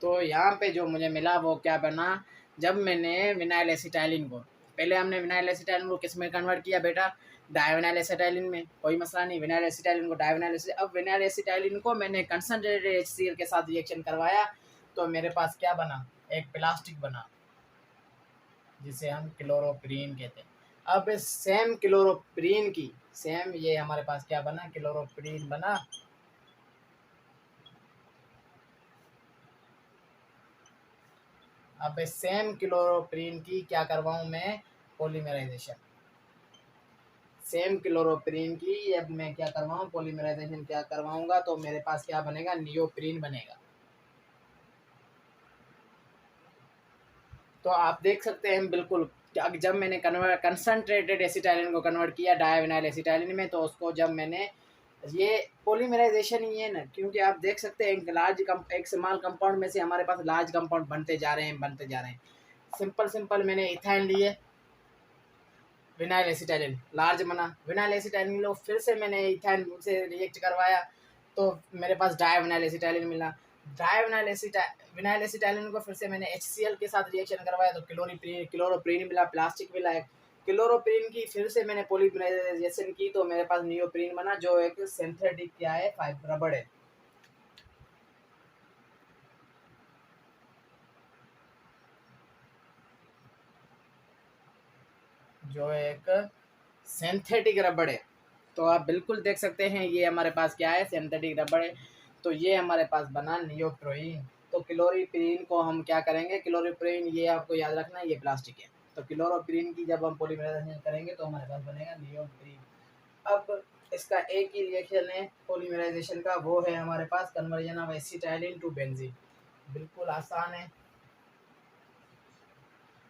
Speaker 1: तो यहाँ पे जो मुझे मिला वो क्या बना? जब मैंने विनाइल एसिटाइलिन को पहले हमने विनाइल एसिटाइलिन को किस में कन्वर्ट किया बेटा, डायविनाइल एसिटाइलिन में, कोई मसला नहीं, विनाइल एसिटाइलिन को डायविनाइल एसिटाइलिन। अब विनाइल एसिटाइलिन को मैंने कंसंट्रेटेड HCl के साथ रिएक्शन करवाया तो मेरे पास क्या बना, एक प्लास्टिक बना जिसे हम क्लोरोप्रीन कहते हैं। अब सेम क्लोरोप्रीन की सेम ये हमारे पास क्या बना, क्लोरोप्रीन बना। अब सेम क्लोरोप्रीन की क्या करवाऊँ मैं, पॉलीमराइजेशन। सेम क्लोरोप्रीन की अब मैं क्या करवाऊँ, पॉलीमराइजेशन क्या करवाऊँगा तो मेरे पास क्या बनेगा, नियोप्रीन बनेगा। तो आप देख सकते हैं बिल्कुल, जब मैंने कंसंट्रेटेड एसिटाइलिन को कन्वर्ट किया डायविनाइल एसिटाइलिन में, तो उसको जब मैंने ये पॉलीमराइजेशन ही है ना, क्योंकि आप देख सकते हैं एक स्मॉल कंपाउंड में से हमारे पास लार्ज कंपाउंड बनते जा रहे हैं। सिंपल मैंने इथाइन लिए, विनाइल एसिटाइलिन लार्ज बना, विनाइल एसिटाइलिन लो, फिर से मैंने इथाइन से रिएक्ट करवाया तो मेरे पास डायविनाइल एसिटाइलिन मिला। विनाइल एसिटाइलिन को फिर से मैंने HCl के साथ रिएक्शन करवाया तो क्लोरोप्रीन मिला, प्लास्टिक मिला है। क्लोरोप्रीन की फिर से मैंने पॉलीमराइजेशन की तो मेरे पास नियोप्रीन बना, जो एक सिंथेटिक क्या है, रबड़ है। जो एक सिंथेटिक रबड़ है। तो आप बिल्कुल देख सकते हैं ये हमारे पास क्या है, सिंथेटिक रबड़ है। तो ये हमारे पास बना नियोप्रीन। तो क्लोरोप्रीन को हम क्या करेंगे, क्लोरोप्रीन ये आपको याद रखना है, ये प्लास्टिक है। तो क्लोरोप्रीन की जब हम पॉलीमराइजेशन करेंगे तो हमारे पास बनेगा नियोप्रीन। अब इसका एक ही रिएक्शन है पॉलीमराइजेशन का, वो है हमारे पास conversion of acetylene to benzene. बिल्कुल आसान है।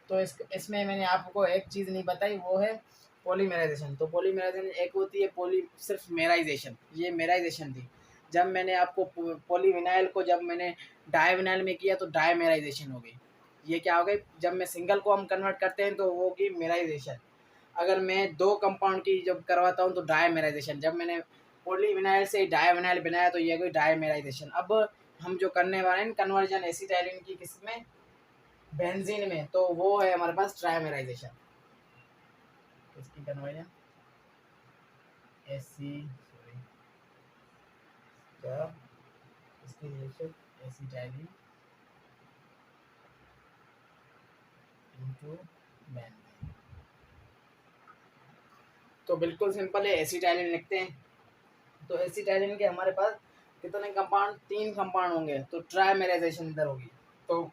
Speaker 1: तो इसमें मैंने आपको एक चीज़ नहीं बताई, वो है पॉलीमराइजेशन। तो पॉलीमराइजेशन एक होती है सिर्फ मेराइजेशन, ये मेराइजेशन थी। जब मैंने आपको पॉलीविनाइल को जब मैंने डायविनाइल में किया तो डायमेराइजेशन हो गई। ये क्या हो गई, जब मैं सिंगल को हम कन्वर्ट करते हैं तो वो होगी मेराइजेशन। अगर मैं दो कंपाउंड की जब करवाता हूँ तो डायमेराइजेशन। जब मैंने पॉलीविनाइल से डायविनाइल बनाया तो ये कोई डायमेराइजेशन। अब हम जो करने वाले हैं कन्वर्जन एसिटाइलिन की किसमें, बेंजीन में, तो वो है हमारे पास ट्राइमेराइजेशन। इसकी कन्वर्जन एसी सॉरी जब इसकी रिएक्शन एसिटाइलिन इनटू बेंजीन। तो बिल्कुल सिंपल है, एसिटाइलिन लिखते हैं। तो एसिटाइलिन के हमारे पास कितने कंपाउंड, 3 कंपाउंड होंगे, तो ट्राइमेराइजेशन इधर होगी। तो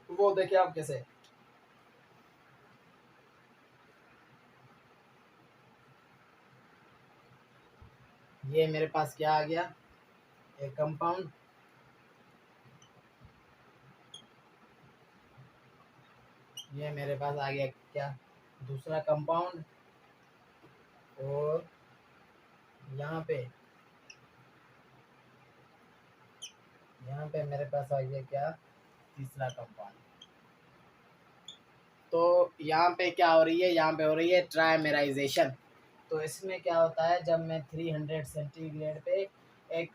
Speaker 1: वो देखिए आप कैसे, ये मेरे पास क्या आ गया, एक कंपाउंड, ये मेरे पास आ गया क्या, दूसरा कंपाउंड, और यहाँ पे मेरे पास आ गया क्या, तीसरा कंपाउंड। तो यहाँ पे क्या हो रही है, यहाँ पे हो रही है ट्राइमेराइजेशन। तो इसमें क्या होता है, जब मैं 300 सेंटीग्रेड पे एक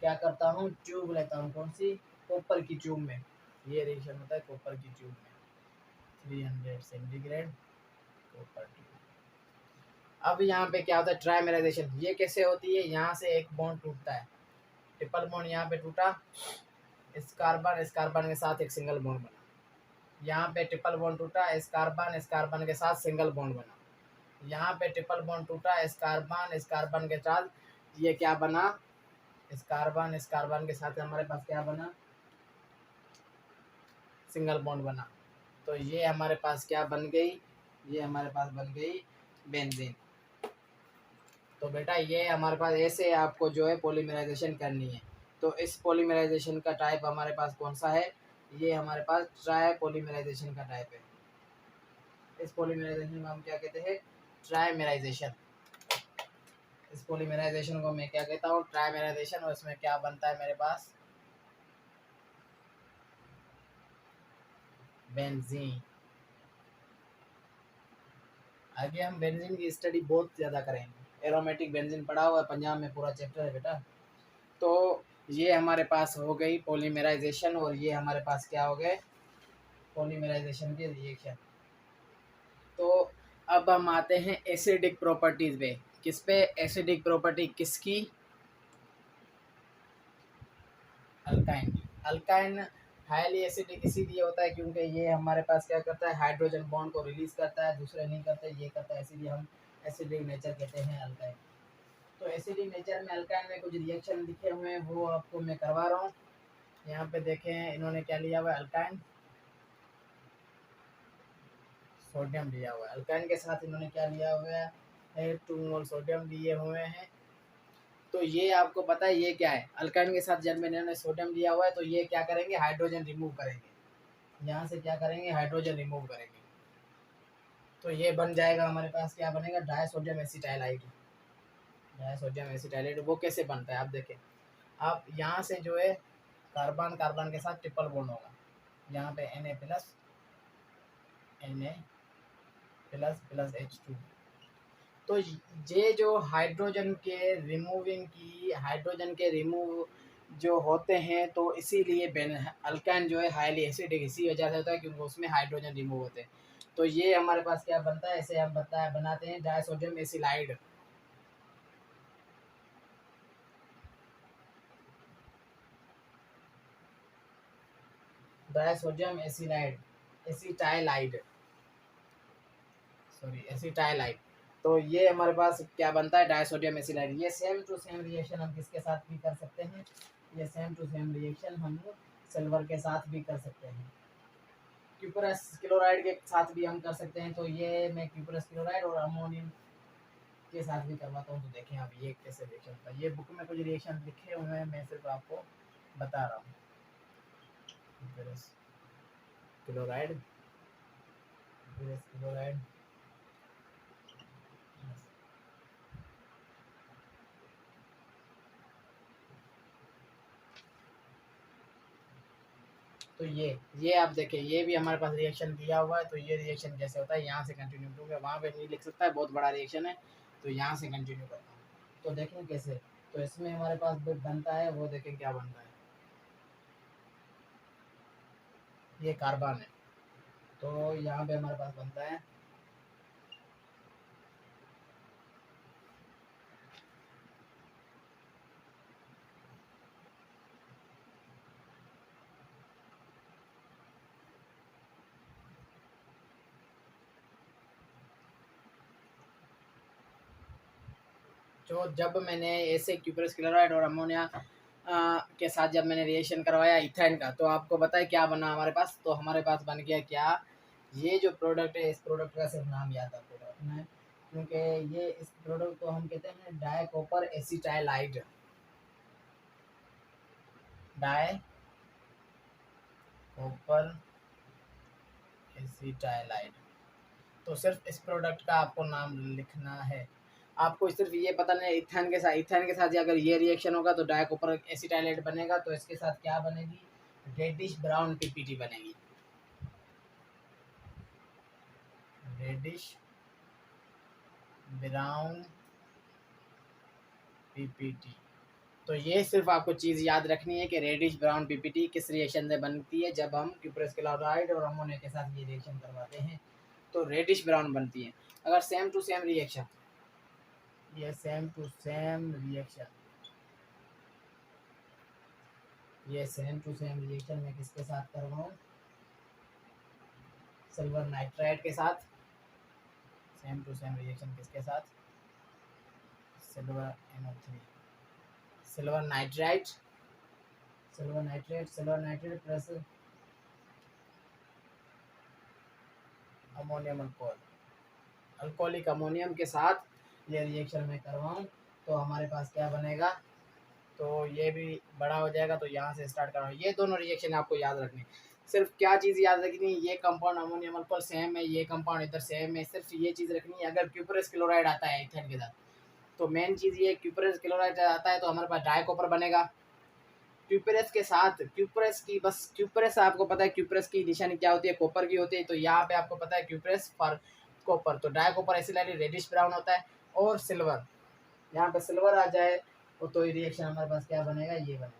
Speaker 1: क्या करता हूँ, ट्यूब लेता हूँ, कौन सी, कॉपर की ट्यूब में, ये रिएक्शन होता है कॉपर की ट्यूब में, 300 सेंटीग्रेड कॉपर ट्यूब। अब यहाँ पे क्या होता है ट्राइमेराइजेशन, ये कैसे होती है, यहाँ से एक बॉन्ड टूटता है, ट्रिपल बॉन्ड यहाँ पे टूटा, इस कार्बन के साथ एक सिंगल बॉन्ड बना, यहाँ पे ट्रिपल बॉन्ड टूटा, इस कार्बन के साथ सिंगल बॉन्ड बना, यहाँ पे ट्रिपल बॉन्ड टूटा, इस कार्बन के साथ ये क्या बना, इस कार्बन के साथ हमारे पास क्या बना, सिंगल बॉन्ड बना। तो ये हमारे पास क्या बन गई, ये हमारे पास बन गई बेंजीन। तो बेटा ये हमारे पास ऐसे आपको जो है पॉलीमराइजेशन करनी है। तो इस पॉलीमराइजेशन का टाइप हमारे पास कौन सा है, ये हमारे पास ट्राई पॉलीमराइजेशन का टाइप है। इस पॉलीमराइजेशन को हम क्या कहते हैं, ट्राइमेराइजेशन। इस पॉलीमराइजेशन को मैं क्या कहता हूँ, ट्राइमेराइजेशन। और इसमें क्या बनता है मेरे पास, बेंजीन। आगे हम बेंजीन की स्टडी बहुत ज़्यादा करेंगे, एरोमेटिक बेंजीन पढ़ा हुआ है पंजाब में, पूरा चैप्टर है बेटा। तो ये हमारे पास हो गई पॉलीमराइजेशन, और ये हमारे पास क्या हो गए, पॉलीमराइजेशन के रिएक्शन। तो अब हम आते हैं एसिडिक प्रॉपर्टीज पे। किस पे? एसिडिक प्रॉपर्टी किसकी? अल्काइन। अल्काइन हाईली एसिडिक इसीलिए होता है क्योंकि ये हमारे पास क्या करता है, हाइड्रोजन बॉन्ड को रिलीज करता है, दूसरे नहीं करते, ये करता है, इसीलिए हम एसिडिक नेचर कहते हैं अल्काइन। तो एसिडिक नेचर में अल्काइन में कुछ रिएक्शन लिखे हुए हैं, वो आपको मैं करवा रहा हूँ। यहाँ पे देखें इन्होंने क्या लिया हुआ है, अल्काइन सोडियम लिया हुआ है। अल्काइन के साथ इन्होंने क्या लिया हुआ है, 2 मोल सोडियम लिए हुए हैं। तो ये आपको पता है ये क्या है, अल्काइन के साथ जब इन्होंने सोडियम लिया हुआ है तो ये क्या करेंगे, हाइड्रोजन रिमूव करेंगे। यहाँ से क्या करेंगे, हाइड्रोजन रिमूव करेंगे। तो ये बन जाएगा हमारे पास, क्या बनेगा, डायसोडियम एसिटाइलाइड। डायसोडियम एसिटाइलाइड वो कैसे बनता है आप देखें। आप यहाँ से जो है कार्बन कार्बन के साथ ट्रिपल बॉन्ड होगा, यहाँ पे Na प्लस प्लस H2। तो ये जो हाइड्रोजन के रिमूव जो होते हैं, तो इसीलिए अल्काइन जो है हाईली एसिडिक इसी वजह से होता है क्योंकि उसमें हाइड्रोजन रिमूव होते हैं। तो ये हमारे पास क्या बनता है, इसे हम बनाते हैं डायसोडियम एसिलाइड। डायसोडियम एसिटाइलाइड, सॉरी एसिटाइलाइड। तो ये हमारे पास क्या बनता है, डायसोडियम एसिलाइड। ये सेम टू सेम रिएक्शन हम किसके साथ भी कर सकते हैं, ये सेम टू सेम रिएक्शन हम सिल्वर के साथ भी कर सकते हैं, क्यूपरस क्लोराइड के साथ भी हम कर सकते हैं। तो ये मैं क्यूपरस क्लोराइड और अमोनियम के साथ भी करवाता हूँ। तो देखें अब ये कैसे रिएक्शन होता है। ये बुक में कुछ रिएक्शन लिखे हुए हैं, मैं सिर्फ आपको बता रहा हूँ। क्यूपरस क्लोराइड, क्यूपरस क्लोराइड, तो ये आप देखें, ये भी हमारे पास रिएक्शन दिया हुआ है। तो ये रिएक्शन कैसे होता है, यहाँ से कंटिन्यू करूँगा, वहाँ पे नहीं लिख सकता है, बहुत बड़ा रिएक्शन है, तो यहाँ से कंटिन्यू करता हूँ। तो देखें कैसे, तो इसमें हमारे पास बनता है, वो देखें क्या बनता है, ये कार्बन है। तो यहाँ पे हमारे पास बनता है जो जब मैंने ऐसे क्यूपरस क्लोराइड और अमोनिया के साथ जब मैंने रिएक्शन करवाया इथेन का, तो आपको पता है क्या बना हमारे पास, तो हमारे पास बन गया क्या, ये जो प्रोडक्ट है, इस प्रोडक्ट का सिर्फ नाम याद आपको रखना है क्योंकि ये इस प्रोडक्ट को हम कहते हैं di copper acetylide. Di copper acetylide. तो सिर्फ इस प्रोडक्ट का आपको नाम लिखना है। आपको सिर्फ ये पता नहीं इथेन के साथ अगर ये रिएक्शन होगा तो डाई कॉपर एसिटाइलाइड बनेगा, तो इसके साथ क्या बनेगी, रेडिश ब्राउन पीपीटी बनेगी। Reddish brown PPT. तो ये सिर्फ आपको चीज़ याद रखनी है कि रेडिश ब्राउन पीपीटी किस रिएक्शन से बनती है, जब हम क्यूपरस क्लोराइड और अमोनिया के साथ ये रिएक्शन करवाते हैं तो रेडिश ब्राउन बनती है। अगर सेम टू सेम रिएक्शन, ये सेम टू सेम रिएक्शन, ये सेम टू सेम रिएक्शन मैं किसके साथ करवाऊँ, सिल्वर नाइट्राइड के साथ। सेम टू सेम रिएक्शन किसके साथ, silver NO3, silver nitride, silver nitrate plus ammonium alcohol, alcoholic ammonium के साथ ये रिएक्शन में करवाऊँ तो हमारे पास क्या बनेगा, तो ये भी बड़ा हो जाएगा। तो यहाँ से स्टार्ट करवाऊँ, ये दोनों रिएक्शन आपको याद रखनी। सिर्फ क्या चीज़ याद रखनी, ये कंपाउंड अमोनियम अल्कोहल सेम है, ये कंपाउंड इधर सेम है, सिर्फ ये चीज़ रखनी है। अगर क्यूपरस क्लोराइड आता है इथेन के साथ, तो मेन चीज़ ये क्यूपरस क्लोराइड आता है तो हमारे पास डाई कॉपर बनेगा। क्यूपरस के साथ क्यूपरस आपको पता है क्यूपरस की निशानी क्या होती है, कॉपर की होती है। तो यहाँ पे आपको पता है क्यूपरस फॉर कॉपर, तो डाई कॉपर एसिलाइड रेडिश ब्राउन होता है। और सिल्वर, यहाँ पे सिल्वर आ जाए तो ये रिएक्शन हमारे पास क्या बनेगा, ये बनेगा।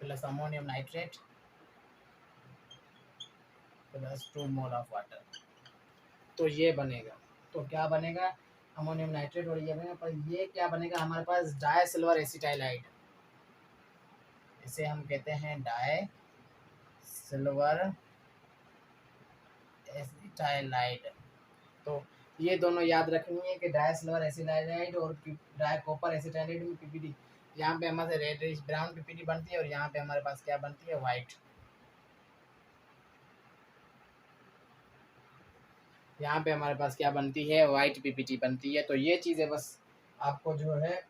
Speaker 1: Plus ammonium nitrate plus 2 mole of water, तो ये बनेगा। तो क्या बनेगा, अमोनियम नाइट्रेट और ये बनेगा, पर ये क्या बनेगा हमारे पास, डाई सिल्वर एसिटाइलाइड। इसे हम कहते हैं डाई सिल्वर एसिटाइलाइड। तो ये दोनों याद रखनी है कि डाई सिल्वर एसिटाइलाइड और डाई कॉपर एसिटाइलाइड में पीपीडी, यहाँ पे हमारे रेडिश ब्राउन पीपीडी बनती है और यहाँ पे हमारे पास क्या बनती है, वाइट। यहाँ पे हमारे पास क्या बनती है, वाइट पीपीटी बनती है। तो ये चीज़ें बस आपको जो है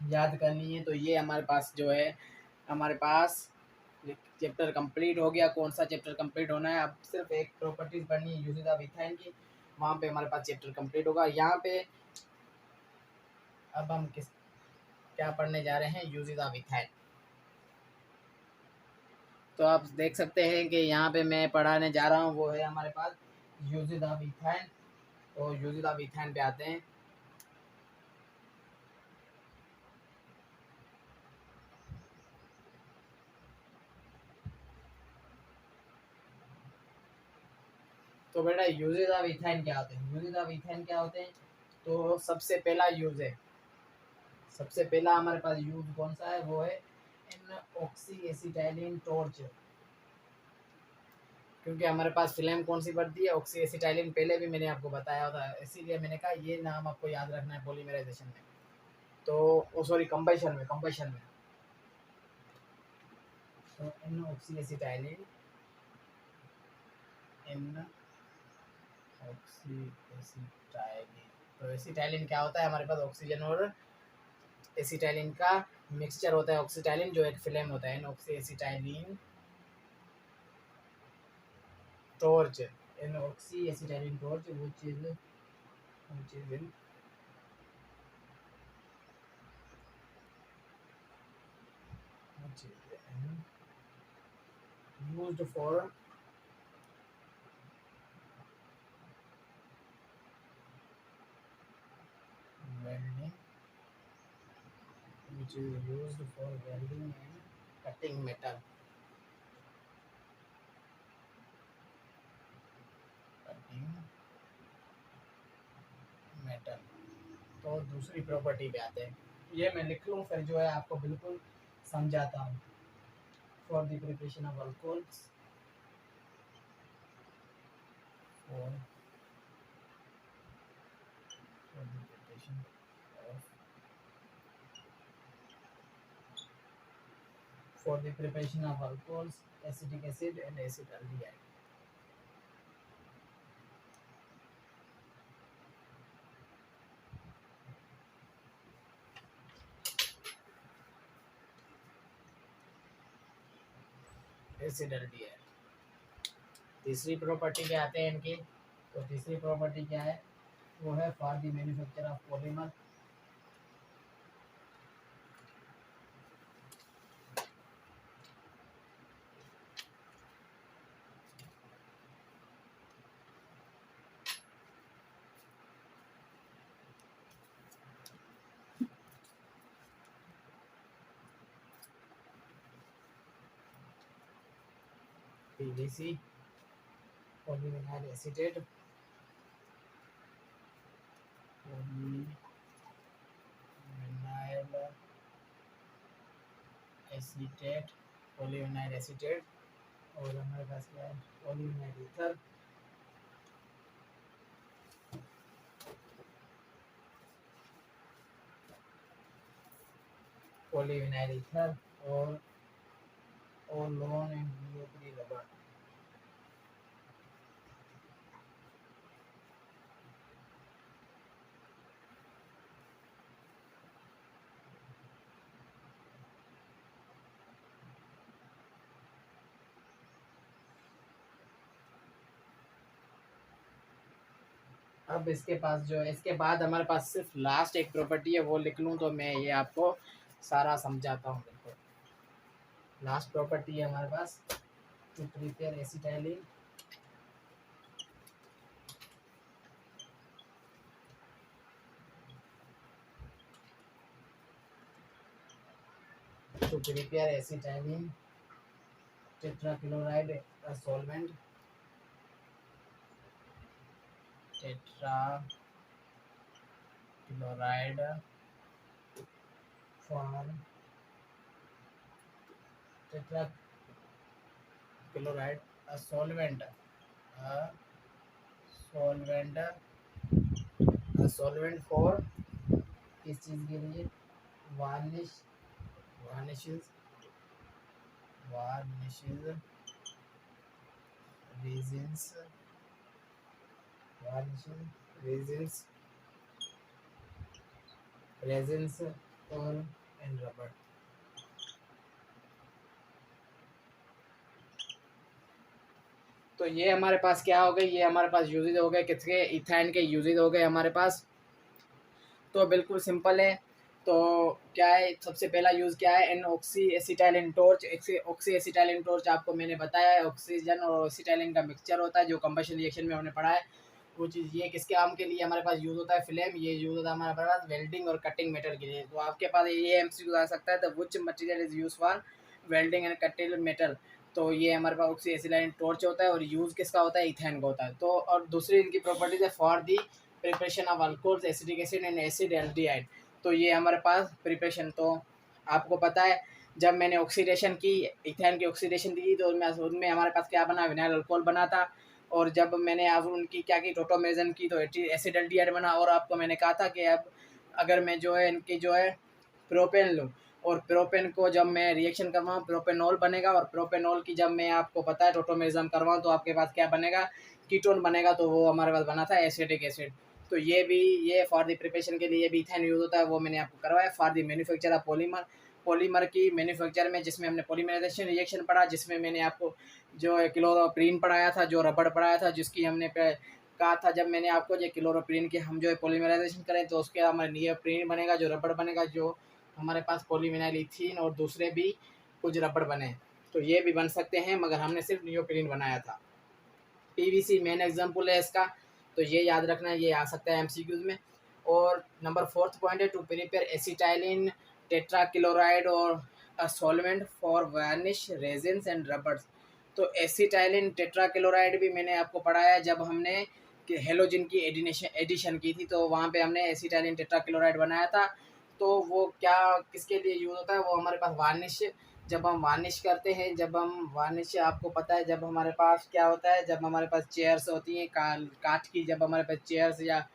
Speaker 1: याद करनी है। तो ये हमारे पास जो है, हमारे पास चैप्टर कंप्लीट हो गया। कौन सा चैप्टर कंप्लीट होना है, अब सिर्फ एक प्रॉपर्टीज पढ़नी है यूजेस ऑफ इथाइन की, वहाँ पे हमारे पास चैप्टर कंप्लीट होगा। यहाँ पे अब हम क्या पढ़ने जा रहे हैं, यूजेस ऑफ इथाइन। तो आप देख सकते हैं कि यहाँ पे मैं पढ़ाने जा रहा हूँ वो है हमारे पास यूजेस ऑफ इथाइन। तो यूजेस ऑफ इथाइन पे आते हैं। तो बेटा यूजेस ऑफ इथाइन क्या होते हैं, यूजेस ऑफ इथाइन क्या होते हैं। तो सबसे पहला यूज है, सबसे पहला हमारे पास यूज कौन सा है, वो है इन ऑक्सी एसिटाइलिन टॉर्च। क्योंकि हमारे पास फ्लेम कौन सी बढ़ती है, ऑक्सी एसिटाइलिन, पहले भी मैंने आपको बताया था, इसीलिए मैंने कहा ये नाम आपको याद रखना है पॉलीमराइजेशन में। तो ओ सॉरी, कंबशन में, कंबशन में। तो in oxy acetylene, in oxy acetylene. तो एसिटाइलिन क्या होता है, हमारे पास ऑक्सीजन और एसिटाइलिन का मिक्सचर होता है, ऑक्सीटाइलिन जो एक फिल्म होता है, in oxy acetylene torch, in oxy acetylene torch, which is in which is used for welding, which is used for welding and cutting metal, cutting metal। तो दूसरी प्रॉपर्टी पे आते हैं, ये मैं लिख लूँ फिर जो है आपको बिल्कुल समझाता हूँ। For the preparation of alcohols, for the preparation of for the preparation of alcohols, acetic acid and acetaldehyde। एसिडल्डिहाइड। तीसरी प्रॉपर्टी क्या आते हैं इनकी, तो तीसरी प्रॉपर्टी क्या है, वो है for the manufacture of polymer. PVC, polyvinyl acetate, polyvinyl acetate, polyvinyl acetate, और हमारे पास क्या है, पॉलीविनाइल ईथर, पॉलीविनाइल ईथर और लोन एंड BO3 रबर। अब इसके पास जो है, इसके बाद हमारे पास सिर्फ लास्ट एक प्रॉपर्टी है, वो लिख लूँ तो मैं ये आपको सारा समझाता हूँ। बिल्कुल लास्ट प्रॉपर्टी है हमारे पास, to prepare acetylene, to prepare acetylene tetrachloride, a solvent, tetrachloride for tetrachloride, a solvent, a solvent, a solvent for किस चीज के लिए, varnish, varnishes, varnishes, resins, varnishes, resins, resins और एंड रबर। तो ये हमारे पास क्या हो गए, ये हमारे पास यूजेज हो गए किसके, इथाइन के यूजेज हो गए हमारे पास। तो बिल्कुल सिंपल है। तो क्या है, सबसे पहला यूज़ क्या है, an oxy acetylene torch. Oxy acetylene torch आपको मैंने बताया है, ऑक्सीजन और एसिटाइलिन का मिक्सचर होता है जो कंबशन रिएक्शन में हमने पढ़ा है वो चीज़। ये किसके काम के लिए हमारे पास यूज़ होता है, फ्लेम। ये यूज़ होता है हमारे पास वेल्डिंग और कटिंग मेटल के लिए। तो आपके पास ये एमसीक्यू आ सकता है, the which material is use for welding and cutting metal. तो ये हमारे पास ऑक्सी एसिटाइलिन टॉर्च होता है और यूज़ किसका होता है, इथेन का होता है। तो और दूसरी इनकी प्रॉपर्टीज है, for the preparation of alcohols, acetic acid and acid aldehyde. तो ये हमारे पास प्रिपरेशन। तो आपको पता है जब मैंने ऑक्सीडेशन की, इथेन की ऑक्सीडेशन दी तो उनमें हमारे पास क्या बना, विनाइल अल्कोहल बना था। और जब मैंने अब उनकी क्या की, टोटोमेजन की, तो एसिड एल्डिहाइड बना। और आपको मैंने कहा था कि अब अगर मैं जो है इनकी जो है प्रोपेन लूँ, और प्रोपेन को जब मैं रिएक्शन करवाऊँ प्रोपेनॉल बनेगा, और प्रोपेनॉल की जब मैं आपको पता है टोटोमेरिज्म करवाऊँ तो आपके पास क्या बनेगा, कीटोन बनेगा। तो वो हमारे पास बना था एसिटिक एसिड। तो ये भी, ये फॉर द प्रिपरेशन के लिए भी इथेन यूज़ होता है, वो मैंने आपको करवाया। For the manufacture of polymer, polymer की मैन्युफैक्चर में, जिसमें हमने पॉलीमराइजेशन रिएक्शन पढ़ा, जिसमें मैंने आपको जो है क्लोरोप्रीन पढ़ाया था, जो रबड़ पढ़ाया था, जिसकी हमने कहा था जब मैंने आपको जो क्लोरोप्रीन की हम जो है पॉलीमराइजेशन करें तो उसके हमारे नियोप्रीन बनेगा, जो रबड़ बनेगा, जो हमारे पास पॉलीविनाइल इथीन और दूसरे भी कुछ रबड़ बने। तो ये भी बन सकते हैं, मगर हमने सिर्फ नियोप्रीन बनाया था। पीवीसी मेन एग्जाम्पल है इसका, तो ये याद रखना, ये आ सकता है एमसीक्यूज में। और नंबर 4th पॉइंट है, टू प्रिपेयर एसिटाइलिन टेट्राक्लोराइड और a solvent for varnish, resins and rubbers. तो एसिटाइलिन टेट्राक्लोराइड भी मैंने आपको पढ़ाया है जब हमने कि हेलोजन की एडिशन की थी, तो वहाँ पे हमने एसिटाइलिन टेट्राक्लोराइड बनाया था। तो वो क्या किसके लिए यूज़ होता है, वो हमारे पास वार्निश, जब हम वार्निश करते हैं, जब हम वार्निश, आपको पता है जब हमारे पास क्या होता है, जब हमारे पास चेयर्स होती हैं काठ की, जब हमारे पास चेयर्स या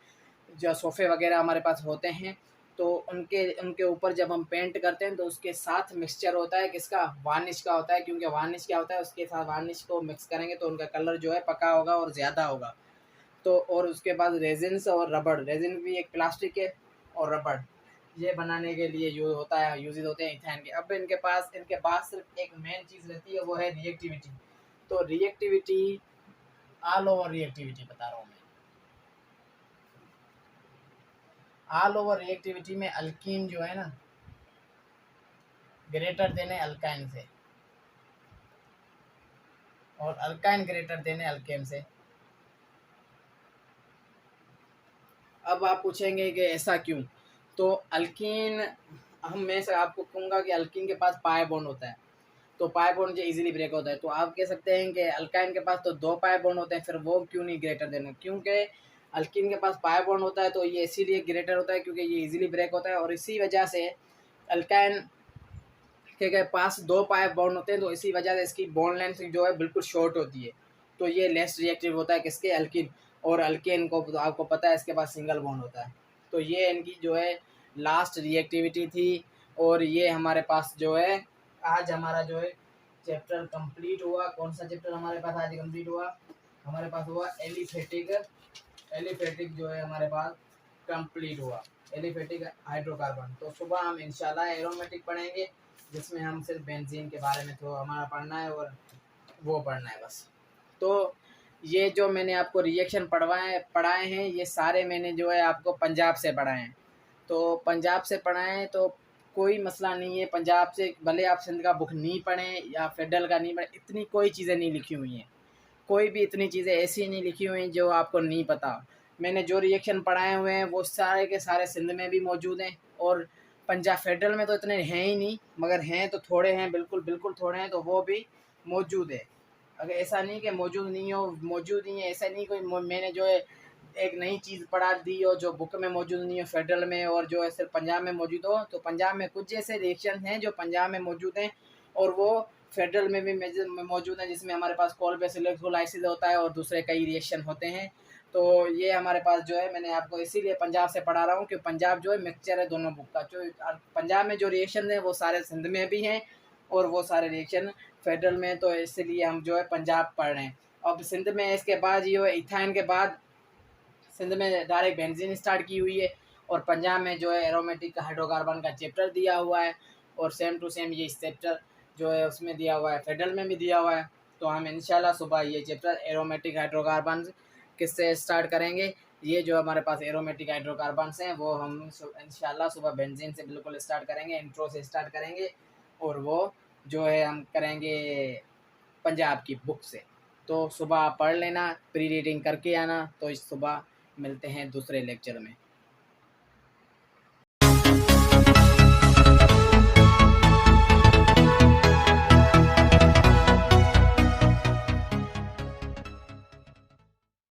Speaker 1: जो सोफ़े वगैरह हमारे पास होते हैं, तो उनके उनके ऊपर जब हम पेंट करते हैं तो उसके साथ मिक्सचर होता है किसका, वार्निश का होता है। क्योंकि वार्निश क्या होता है, उसके साथ वार्निश को मिक्स करेंगे तो उनका कलर जो है पका होगा और ज़्यादा होगा। तो और उसके बाद रेजिन्स और रबड़, रेजिन भी एक प्लास्टिक है, और रबड़ ये बनाने के लिए यूज होता है, यूजेज होते हैं इथेन के। अब इनके पास सिर्फ एक मेन चीज़ रहती है, वो है रिएक्टिविटी। तो रिएक्टिविटी, ऑल ओवर रिएक्टिविटी बता रहा हूँ मैं, ऑल ओवर रिएक्टिविटी में अल्कीन जो है ना, ग्रेटर देने अल्काइन से, और अल्काइन ग्रेटर देने अल्केन से। अब आप पूछेंगे कि ऐसा क्यों, तो अल्कीन, मैं से आपको कहूँगा कि अल्कीन के पास पाई बॉन्ड होता है, तो पाई बॉन्ड जो इजीली ब्रेक होता है। तो आप कह सकते हैं कि अल्काइन के पास तो 2 पाई बॉन्ड होते हैं, फिर वो क्यों नहीं ग्रेटर देना, क्योंकि अल्कीन के पास पाई बॉन्ड होता है तो ये इसीलिए ग्रेटर होता है क्योंकि ये इजीली ब्रेक होता है। और इसी वजह से अल्काइन के पास 2 पाई बॉन्ड होते हैं, तो इसी वजह से इसकी बॉन्ड लेंथ जो है बिल्कुल शॉर्ट होती है, तो ये लेस रिएक्टिव होता है किसके, अल्कीन। और अल्केन को तो आपको पता है इसके पास सिंगल बॉन्ड होता है। तो ये इनकी जो है लास्ट रिएक्टिविटी थी। और ये हमारे पास जो है आज हमारा जो है चैप्टर कंप्लीट हुआ। कौन सा चैप्टर हमारे पास आज कंप्लीट हुआ, हमारे पास हुआ एलिफेटिक, एलिफेटिक जो है हमारे पास कंप्लीट हुआ, एलिफेटिक हाइड्रोकार्बन। तो सुबह हम इंशाल्लाह एरोमेटिक पढ़ेंगे, जिसमें हम सिर्फ बेंजीन के बारे में तो हमारा पढ़ना है और वो पढ़ना है बस। तो ये जो मैंने आपको रिएक्शन पढ़ाए हैं, ये सारे मैंने जो है आपको पंजाब से पढ़ाए हैं। तो पंजाब से पढ़ाए हैं तो कोई मसला नहीं है, पंजाब से भले आप सिंध का बुक नहीं पढ़ें या फेडरल का नहीं पढ़ें, इतनी कोई चीज़ें नहीं लिखी हुई हैं, कोई भी इतनी चीज़ें ऐसी नहीं लिखी हुई जो आपको नहीं पता। मैंने जो रिएक्शन पढ़ाए हुए हैं वो सारे के सारे सिंध में भी मौजूद हैं, और पंजाब फेडरल में तो इतने हैं ही नहीं, मगर हैं तो थोड़े हैं, बिल्कुल बिल्कुल थोड़े हैं, तो वो भी मौजूद है। अगर ऐसा नहीं कि मौजूद नहीं हो, मौजूद नहीं है, ऐसा नहीं कोई मैंने जो है एक नई चीज़ पढ़ा दी हो जो बुक में मौजूद नहीं हो फेडरल में, और जो है सिर्फ पंजाब में मौजूद हो। तो पंजाब में कुछ ऐसे रिएक्शन हैं जो पंजाब में मौजूद हैं और वो फेडरल में भी मौजूद हैं, जिसमें हमारे पास कॉल बेस इलेक्ट्रोलाइसिस होता है और दूसरे कई रिएक्शन होते हैं। तो ये हमारे पास जो है, मैंने आपको इसीलिए पंजाब से पढ़ा रहा हूँ कि पंजाब जो है मिक्सचर है दोनों बुक का। जो पंजाब में जो रिएक्शन है वो सारे सिंध में भी हैं और वो सारे रिएक्शन फेडरल में, तो इसलिए हम जो है पंजाब पढ़ रहे हैं। अब सिंध में इसके बाद ये है इथाइन के बाद सिंध में डायरेक्ट बेंजीन स्टार्ट की हुई है, और पंजाब में जो है एरोमेटिक हाइड्रोकार्बन का चैप्टर दिया हुआ है, और सेम टू सेम ये चैप्टर जो है उसमें दिया हुआ है, फेडरल में भी दिया हुआ है। तो हम इंशाल्लाह सुबह ये चैप्टर एरोमेटिक हाइड्रोकार्बन किससे स्टार्ट करेंगे, ये जो हमारे पास एरोमेटिक हाइड्रोकार्बन्स हैं वो हम इंशाल्लाह सुबह बेंजीन से बिल्कुल स्टार्ट करेंगे, इंट्रो से स्टार्ट करेंगे, और वो जो है हम करेंगे पंजाब की बुक से। तो सुबह आप पढ़ लेना, प्री रीडिंग करके आना। तो इस सुबह मिलते हैं दूसरे लेक्चर में।